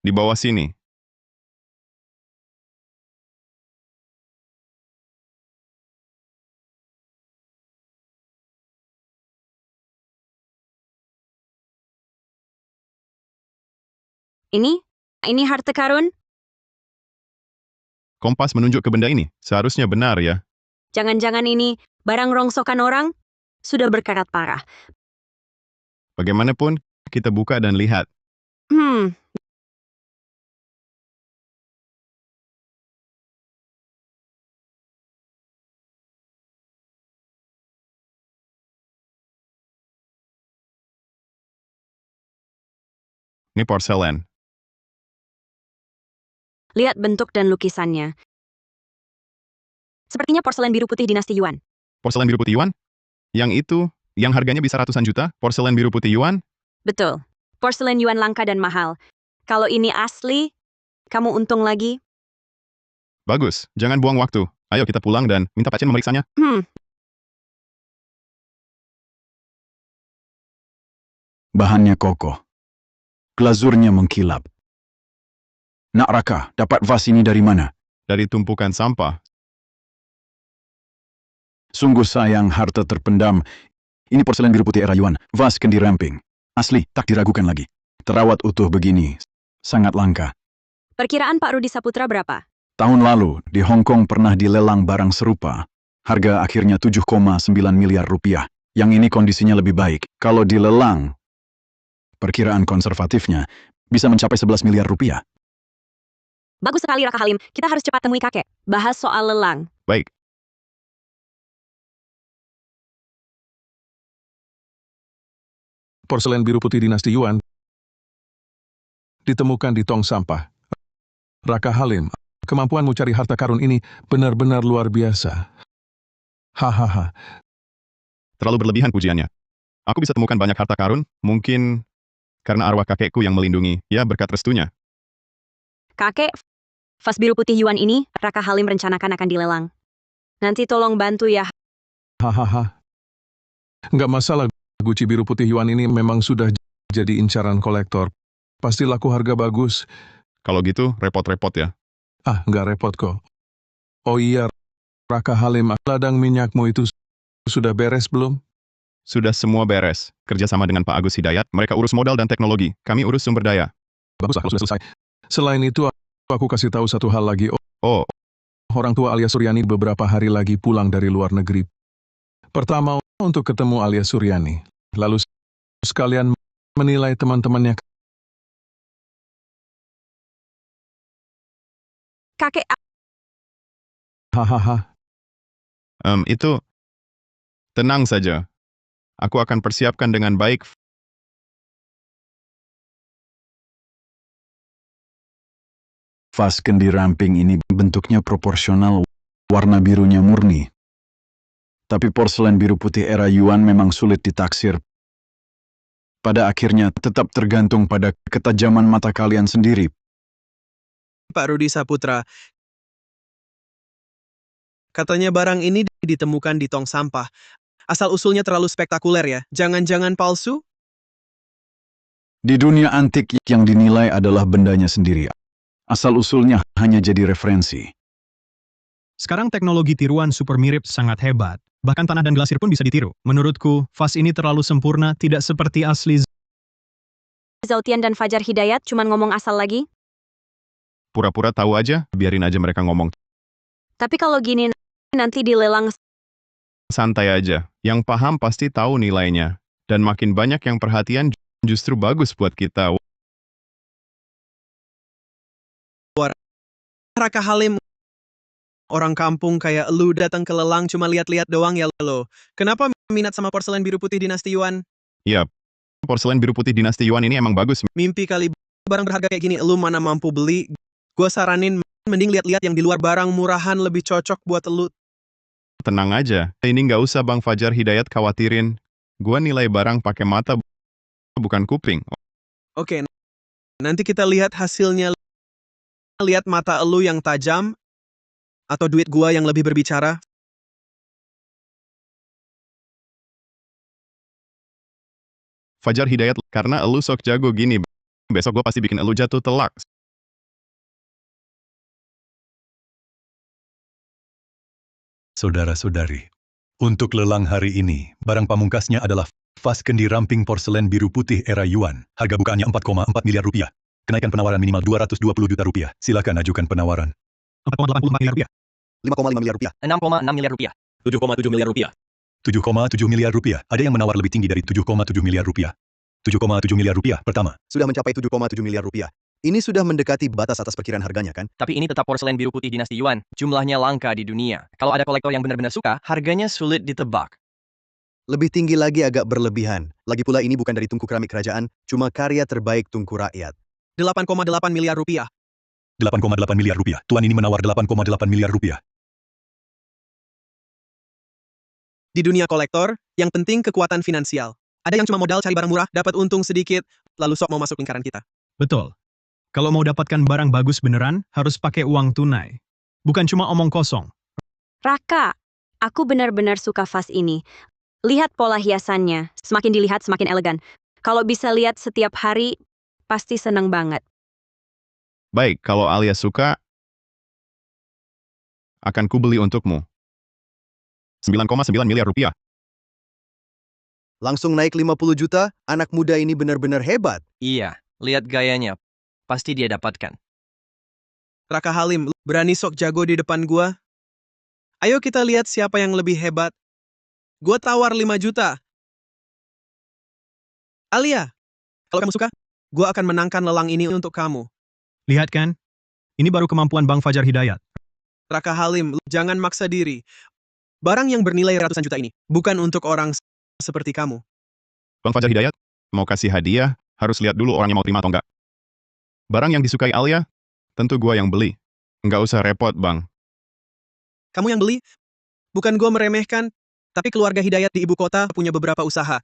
Di bawah sini. Ini harta karun? Kompas menunjuk ke benda ini. Seharusnya benar ya. Jangan-jangan ini barang rongsokan orang? Sudah berkarat parah. Bagaimanapun, kita buka dan lihat. Ini porselen. Lihat bentuk dan lukisannya. Sepertinya porselen biru putih dinasti Yuan. Porselen biru putih Yuan? Yang itu, yang harganya bisa ratusan juta, porselen biru putih Yuan? Betul. Porselen Yuan langka dan mahal. Kalau ini asli, kamu untung lagi. Bagus, jangan buang waktu. Ayo kita pulang dan minta Pak Chen memeriksanya. Bahannya kokoh. Glazurnya mengkilap. Nak Raka, dapat vas ini dari mana? Dari tumpukan sampah. Sungguh sayang harta terpendam. Ini porselen biru putih era Yuan, vas kendi ramping. Asli, tak diragukan lagi. Terawat utuh begini, sangat langka. Perkiraan Pak Rudi Saputra berapa? Tahun lalu, di Hong Kong pernah dilelang barang serupa. Harga akhirnya 7,9 miliar rupiah. Yang ini kondisinya lebih baik. Kalau dilelang, perkiraan konservatifnya bisa mencapai 11 miliar rupiah. Bagus sekali Raka Halim, kita harus cepat temui kakek. Bahas soal lelang. Baik. Porselen biru putih dinasti Yuan ditemukan di tong sampah. Raka Halim, kemampuanmu cari harta karun ini benar-benar luar biasa. Hahaha. Terlalu berlebihan pujiannya. Aku bisa temukan banyak harta karun, mungkin karena arwah kakekku yang melindungi, ya berkat restunya. Kakek, vas biru putih Yuan ini, Raka Halim rencanakan akan dilelang. Nanti tolong bantu ya. Hahaha. Nggak masalah, guci biru putih Yuan ini memang sudah jadi incaran kolektor. Pasti laku harga bagus. Kalau gitu, repot-repot ya. Ah, nggak repot kok. Oh iya, Raka Halim, ladang minyakmu itu sudah beres belum? Sudah semua beres. Kerjasama dengan Pak Agus Hidayat, mereka urus modal dan teknologi. Kami urus sumber daya. Baguslah kalau sudah selesai. Selain itu, aku kasih tahu satu hal lagi. Oh, orang tua Alia Suryani beberapa hari lagi pulang dari luar negeri. Pertama, untuk ketemu Alia Suryani. Lalu sekalian menilai teman-temannya. Kakek, Hahaha. Itu, tenang saja. Aku akan persiapkan dengan baik. Vas kendi ramping ini bentuknya proporsional, warna birunya murni. Tapi porselen biru putih era Yuan memang sulit ditaksir. Pada akhirnya tetap tergantung pada ketajaman mata kalian sendiri. Pak Rudi Saputra, katanya barang ini ditemukan di tong sampah. Asal-usulnya terlalu spektakuler ya? Jangan-jangan palsu? Di dunia antik yang dinilai adalah bendanya sendiri. Asal-usulnya hanya jadi referensi. Sekarang teknologi tiruan super mirip sangat hebat. Bahkan tanah dan glasir pun bisa ditiru. Menurutku, vas ini terlalu sempurna, tidak seperti asli. Zautian dan Fajar Hidayat cuman ngomong asal lagi. Pura-pura tahu aja, biarin aja mereka ngomong. Tapi kalau gini, nanti dilelang. Santai aja. Yang paham pasti tahu nilainya. Dan makin banyak yang perhatian, justru bagus buat kita. Raka Halim, orang kampung kayak lu datang ke lelang cuma lihat-lihat doang ya lo. Kenapa minat sama porselen biru putih dinasti Yuan? Ya, porselen biru putih dinasti Yuan ini emang bagus. Mimpi kali barang berharga kayak gini, lu mana mampu beli? Gua saranin mending lihat-lihat yang di luar, barang murahan lebih cocok buat lu. Tenang aja, ini nggak usah Bang Fajar Hidayat khawatirin. Gua nilai barang pakai mata, bukan kuping. Oke, nanti kita lihat hasilnya. Lihat mata elu yang tajam, atau duit gua yang lebih berbicara. Fajar Hidayat, karena elu sok jago gini, besok gua pasti bikin elu jatuh telak. Saudara-saudari, untuk lelang hari ini, barang pamungkasnya adalah vas kendi ramping porselen biru putih era Yuan. Harga bukaannya 4,4 miliar rupiah. Kenaikan penawaran minimal 220 juta rupiah. Silakan ajukan penawaran. 4,84 miliar rupiah. 5,5 miliar rupiah. 6,6 miliar rupiah. 7,7 miliar rupiah. 7,7 miliar rupiah. Ada yang menawar lebih tinggi dari 7,7 miliar rupiah. 7,7 miliar rupiah pertama. Sudah mencapai 7,7 miliar rupiah. Ini sudah mendekati batas atas perkiraan harganya kan? Tapi ini tetap porselen biru putih dinasti Yuan. Jumlahnya langka di dunia. Kalau ada kolektor yang benar-benar suka, harganya sulit ditebak. Lebih tinggi lagi agak berlebihan. Lagi pula ini bukan dari tungku keramik kerajaan, cuma karya terbaik tungku rakyat. 8,8 miliar rupiah. 8,8 miliar rupiah. Tuan ini menawar 8,8 miliar rupiah. Di dunia kolektor, yang penting kekuatan finansial. Ada yang cuma modal cari barang murah, dapat untung sedikit, lalu sok mau masuk lingkaran kita. Betul. Kalau mau dapatkan barang bagus beneran, harus pakai uang tunai. Bukan cuma omong kosong. Raka, aku benar-benar suka vas ini. Lihat pola hiasannya, semakin dilihat semakin elegan. Kalau bisa lihat setiap hari, pasti senang banget. Baik, kalau Alia suka, akan kubeli untukmu. 9,9 miliar rupiah. Langsung naik 50 juta, anak muda ini benar-benar hebat. Iya, lihat gayanya. Pasti dia dapatkan. Raka Halim, berani sok jago di depan gua? Ayo kita lihat siapa yang lebih hebat. Gua tawar 5 juta. Alia, kalau kamu suka, gua akan menangkan lelang ini untuk kamu. Lihat kan? Ini baru kemampuan Bang Fajar Hidayat. Raka Halim, jangan maksa diri. Barang yang bernilai ratusan juta ini, bukan untuk orang seperti kamu. Bang Fajar Hidayat, mau kasih hadiah, harus lihat dulu orangnya mau terima atau enggak. Barang yang disukai Alia, tentu gua yang beli. Nggak usah repot, Bang. Kamu yang beli? Bukan gua meremehkan, tapi keluarga Hidayat di ibu kota punya beberapa usaha.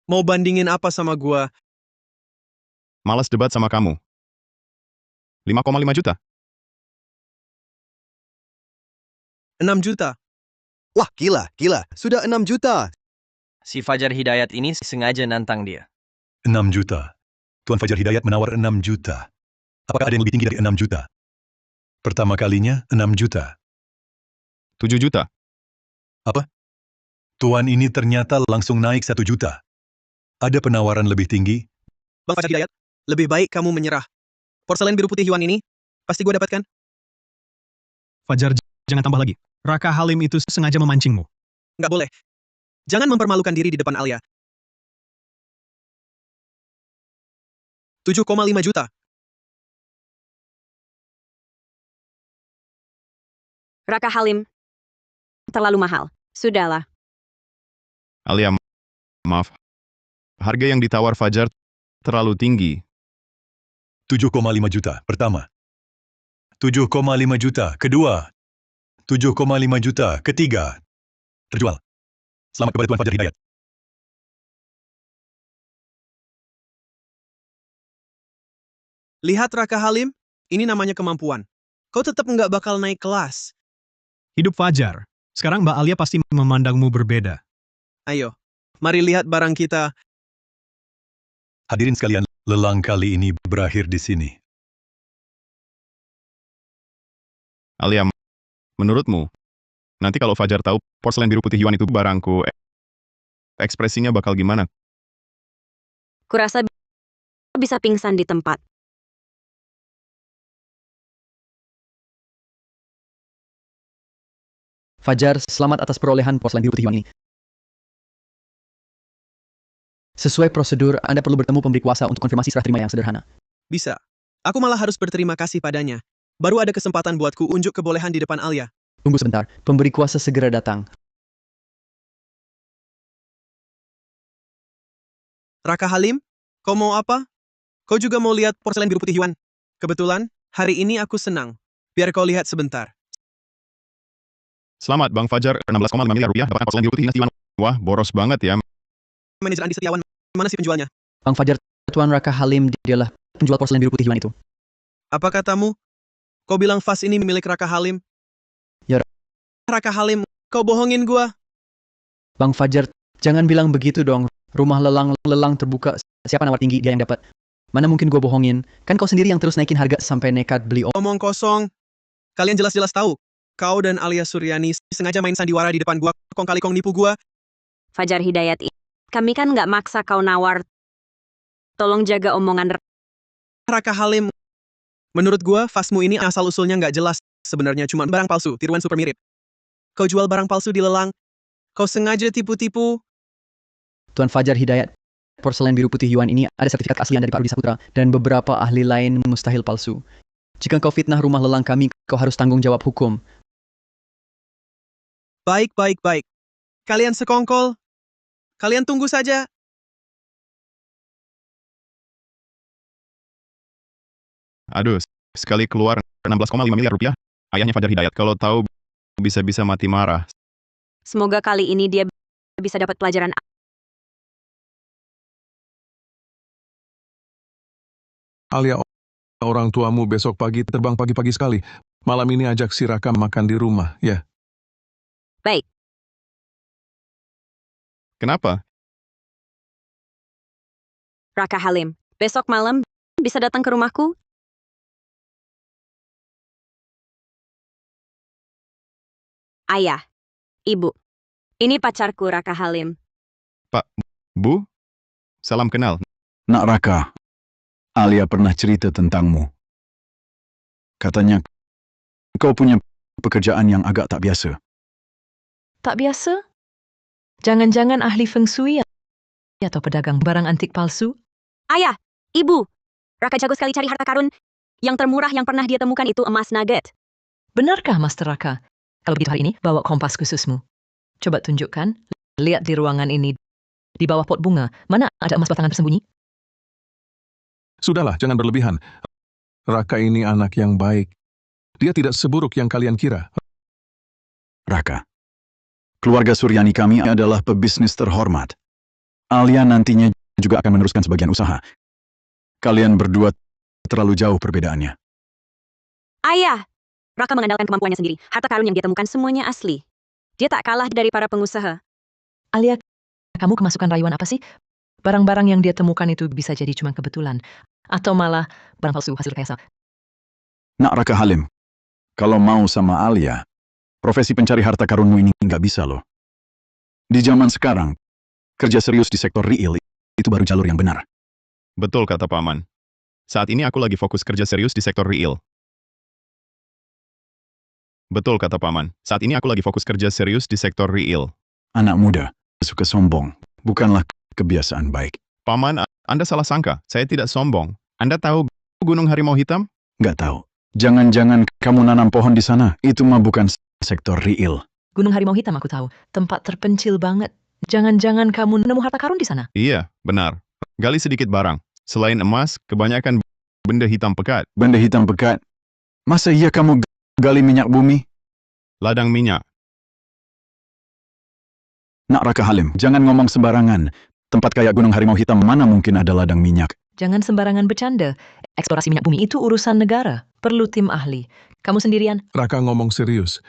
Mau bandingin apa sama gua? Malas debat sama kamu. 5,5 juta. 6 juta. Wah, gila. Sudah 6 juta. Si Fajar Hidayat ini sengaja nantang dia. 6 juta. Tuan Fajar Hidayat menawar 6 juta. Apakah ada yang lebih tinggi dari 6 juta? Pertama kalinya 6 juta. 7 juta. Apa? Tuan ini ternyata langsung naik 1 juta. Ada penawaran lebih tinggi? Bang Fajar Hidayat, lebih baik kamu menyerah. Porselen biru putih Yuan ini, pasti gua dapatkan. Fajar, jangan tambah lagi. Raka Halim itu sengaja memancingmu. Nggak boleh. Jangan mempermalukan diri di depan Alia. 7,5 juta. Raka Halim, terlalu mahal. Sudahlah. Alia, maaf. Harga yang ditawar Fajar terlalu tinggi. 7,5 juta pertama. 7,5 juta kedua. 7,5 juta ketiga. Terjual. Selamat kepada Tuan Fajar Hidayat. Lihat Raka Halim, ini namanya kemampuan. Kau tetap nggak bakal naik kelas. Hidup Fajar. Sekarang Mbak Alia pasti memandangmu berbeda. Ayo, mari lihat barang kita. Hadirin sekalian, lelang kali ini berakhir di sini. Alia, menurutmu, nanti kalau Fajar tahu porselen biru putih Yuan itu barangku, ekspresinya bakal gimana? Kurasa bisa pingsan di tempat. Fajar, selamat atas perolehan porselen biru putih Yuan ini. Sesuai prosedur, Anda perlu bertemu pemberi kuasa untuk konfirmasi serah terima yang sederhana. Bisa. Aku malah harus berterima kasih padanya. Baru ada kesempatan buatku unjuk kebolehan di depan Alia. Tunggu sebentar, pemberi kuasa segera datang. Raka Halim, kau mau apa? Kau juga mau lihat porselen biru putih Yuan? Kebetulan, hari ini aku senang. Biar kau lihat sebentar. Selamat Bang Fajar, 16,5 miliar rupiah dapatkan porselen biru putih Yuan. Wah, boros banget ya. Manajer Andi Setiawan, mana sih penjualnya? Bang Fajar, Tuan Raka Halim dialah penjual porselen biru putih Yuan itu. Apa katamu? Kau bilang vas ini milik Raka Halim? Ya. Raka Halim, kau bohongin gua. Bang Fajar, jangan bilang begitu dong. Rumah lelang terbuka, siapa nawar tinggi dia yang dapat. Mana mungkin gue bohongin? Kan kau sendiri yang terus naikin harga sampai nekat beli. Omong kosong. Kalian jelas-jelas tahu. Kau dan Alia Suryani sengaja main sandiwara di depan gua. Kong kali kong nipu gua. Fajar Hidayat, kami kan nggak maksa kau nawar. Tolong jaga omongan. Raka Halim, menurut gua vasmu ini asal-usulnya nggak jelas. Sebenarnya cuma barang palsu, tiruan super mirip. Kau jual barang palsu di lelang. Kau sengaja tipu-tipu. Tuan Fajar Hidayat, porselen biru putih Yuan ini ada sertifikat keaslian dari Pak Rudi Saputra dan beberapa ahli lain mustahil palsu. Jika kau fitnah rumah lelang kami, kau harus tanggung jawab hukum. Baik. Kalian sekongkol. Kalian tunggu saja. Aduh, sekali keluar 16,5 miliar rupiah. Ayahnya Fajar Hidayat kalau tahu bisa-bisa mati marah. Semoga kali ini dia bisa dapat pelajaran. Alia, orang tuamu besok pagi terbang pagi-pagi sekali. Malam ini ajak si Raka makan di rumah, ya. Baik. Kenapa? Raka Halim, besok malam bisa datang ke rumahku? Ayah, Ibu, ini pacarku Raka Halim. Pak, Bu, salam kenal. Nak Raka, Alia pernah cerita tentangmu. Katanya, kau punya pekerjaan yang agak tak biasa. Tak biasa? Jangan-jangan ahli feng shui atau pedagang barang antik palsu? Ayah, Ibu, Raka jago sekali cari harta karun. Yang termurah yang pernah dia temukan itu emas nugget. Benarkah, Master Raka? Kalau begitu hari ini, bawa kompas khususmu. Coba tunjukkan, lihat di ruangan ini. Di bawah pot bunga, mana ada emas batangan tersembunyi? Sudahlah, jangan berlebihan. Raka ini anak yang baik. Dia tidak seburuk yang kalian kira. Raka, keluarga Suryani kami adalah pebisnis terhormat. Alia nantinya juga akan meneruskan sebagian usaha. Kalian berdua terlalu jauh perbedaannya. Ayah! Raka mengandalkan kemampuannya sendiri. Harta karun yang dia temukan semuanya asli. Dia tak kalah dari para pengusaha. Alia, kamu kemasukan rayuan apa sih? Barang-barang yang dia temukan itu bisa jadi cuma kebetulan. Atau malah barang palsu hasil rekayasa. Nak Raka Halim, kalau mau sama Alia, profesi pencari harta karunmu ini nggak bisa loh. Di zaman sekarang, kerja serius di sektor real itu baru jalur yang benar. Betul kata Paman. Saat ini aku lagi fokus kerja serius di sektor real. Betul kata Paman. Saat ini aku lagi fokus kerja serius di sektor real. Anak muda, suka sombong, bukanlah kebiasaan baik. Paman, Anda salah sangka. Saya tidak sombong. Anda tahu Gunung Harimau Hitam? Nggak tahu. Jangan-jangan kamu nanam pohon di sana, itu mah bukan sektor real. Gunung Harimau Hitam aku tahu. Tempat terpencil banget. Jangan-jangan kamu nemu harta karun di sana? Iya, benar. Gali sedikit barang. Selain emas, kebanyakan benda hitam pekat. Benda hitam pekat? Masa iya kamu gali minyak bumi? Ladang minyak. Nak Raka Halim, jangan ngomong sembarangan. Tempat kayak Gunung Harimau Hitam mana mungkin ada ladang minyak? Jangan sembarangan bercanda. Eksplorasi minyak bumi itu urusan negara. Perlu tim ahli. Kamu sendirian? Raka ngomong serius.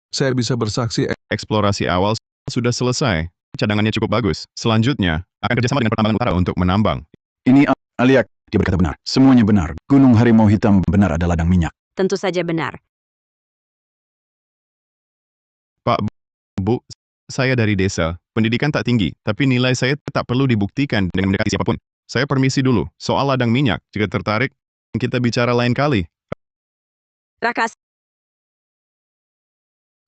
Saya bisa bersaksi Eksplorasi awal sudah selesai. Cadangannya cukup bagus. Selanjutnya, akan kerjasama dengan pertambangan utara untuk menambang. Ini Alia, dia berkata benar. Semuanya benar. Gunung Harimau Hitam benar ada ladang minyak. Tentu saja benar. Pak, Bu, saya dari desa. Pendidikan tak tinggi, tapi nilai saya tak perlu dibuktikan dengan mendekati siapapun. Saya permisi dulu. Soal ladang minyak, jika tertarik, kita bicara lain kali. Raka,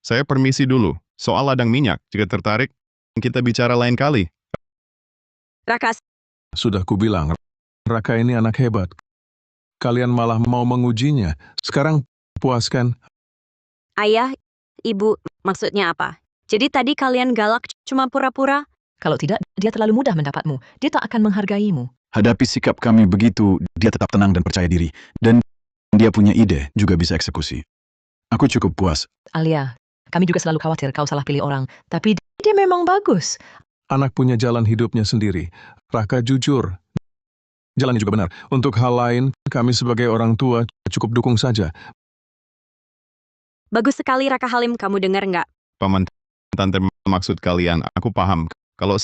Saya permisi dulu. Soal ladang minyak, jika tertarik, kita bicara lain kali. Raka, Sudah kubilang, Raka ini anak hebat. Kalian malah mau mengujinya. Sekarang puaskan. Ayah, Ibu, maksudnya apa? Jadi tadi kalian galak cuma pura-pura? Kalau tidak, dia terlalu mudah mendapatmu. Dia tak akan menghargaimu. Hadapi sikap kami begitu, dia tetap tenang dan percaya diri. Dan dia punya ide, juga bisa eksekusi. Aku cukup puas. Alia, kami juga selalu khawatir kau salah pilih orang. Tapi dia memang bagus. Anak punya jalan hidupnya sendiri. Raka jujur. Jalannya juga benar. Untuk hal lain, kami sebagai orang tua cukup dukung saja. Bagus sekali Raka Halim, kamu dengar nggak? Paman, Tante, maksud kalian, aku paham. Kalau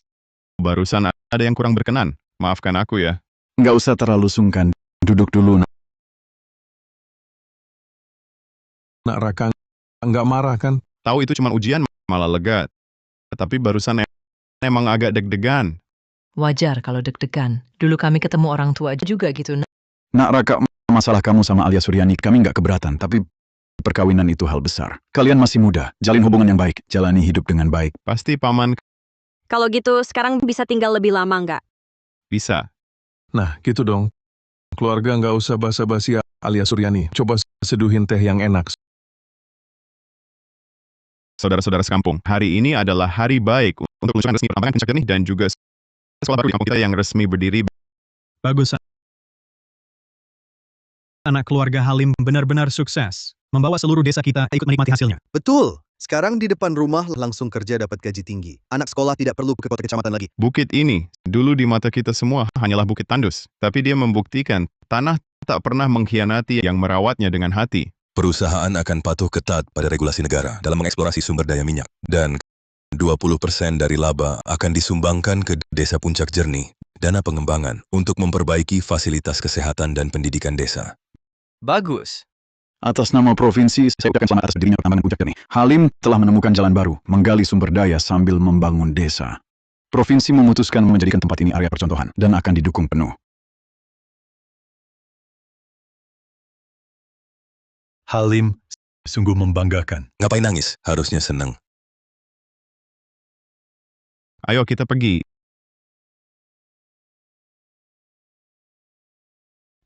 barusan ada yang kurang berkenan, maafkan aku ya. Nggak usah terlalu sungkan. Duduk dulu. Nak Raka nggak marah kan? Tahu itu cuma ujian, malah lega. Tapi barusan emang agak deg-degan. Wajar kalau deg-degan. Dulu kami ketemu orang tua juga gitu. Nak Raka, masalah kamu sama Alia Suryani, kami nggak keberatan. Tapi perkawinan itu hal besar. Kalian masih muda, jalin hubungan yang baik, jalani hidup dengan baik. Pasti Paman Kalau gitu, sekarang bisa tinggal lebih lama nggak? bisa. Nah, gitu dong. Keluarga nggak usah basa-basi Alia Suryani. Coba seduhin teh yang enak. Saudara-saudara sekampung, hari ini adalah hari baik untuk meluncurkan resmi pertambangan Puncak Jernih dan juga sekolah baru di kampung kita yang resmi berdiri. Bagus. Anak keluarga Halim benar-benar sukses. Membawa seluruh desa kita ikut menikmati hasilnya. Betul. Sekarang di depan rumah langsung kerja dapat gaji tinggi. Anak sekolah tidak perlu ke kota kecamatan lagi. Bukit ini, dulu di mata kita semua hanyalah bukit tandus. Tapi dia membuktikan tanah tak pernah mengkhianati yang merawatnya dengan hati. Perusahaan akan patuh ketat pada regulasi negara dalam mengeksplorasi sumber daya minyak. Dan 20% dari laba akan disumbangkan ke Desa Puncak Jernih, dana pengembangan untuk memperbaiki fasilitas kesehatan dan pendidikan desa. Bagus. Atas nama provinsi, saya ucapkan selamat atas berdirinya pertambangan Puncak Jernih. Halim telah menemukan jalan baru, menggali sumber daya sambil membangun desa. Provinsi memutuskan menjadikan tempat ini area percontohan dan akan didukung penuh. Halim sungguh membanggakan. Ngapain nangis? Harusnya senang. Ayo kita pergi.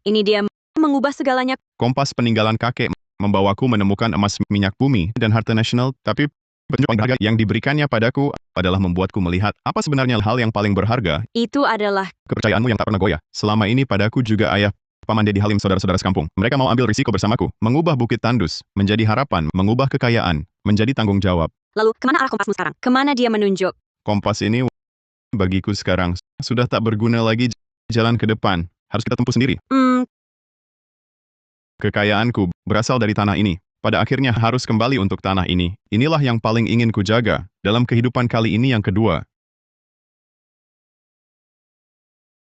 Ini dia mengubah segalanya. Kompas peninggalan kakek membawaku menemukan emas minyak bumi dan harta nasional, tapi petunjuk paling berharga yang diberikannya padaku adalah membuatku melihat apa sebenarnya hal yang paling berharga. Itu adalah Kepercayaanmu yang tak pernah goyah. Selama ini padaku juga ayah, Paman Dedi Halim, saudara-saudara sekampung. Mereka mau ambil risiko bersamaku, mengubah Bukit Tandus menjadi harapan, mengubah kekayaan menjadi tanggung jawab. lalu kemana arah kompasmu sekarang? Kemana dia menunjuk? Kompas ini bagiku sekarang sudah tak berguna lagi. Jalan ke depan harus kita tempuh sendiri. Kekayaanku berasal dari tanah ini. Pada akhirnya harus kembali untuk tanah ini. Inilah yang paling ingin ku jaga dalam kehidupan kali ini yang kedua.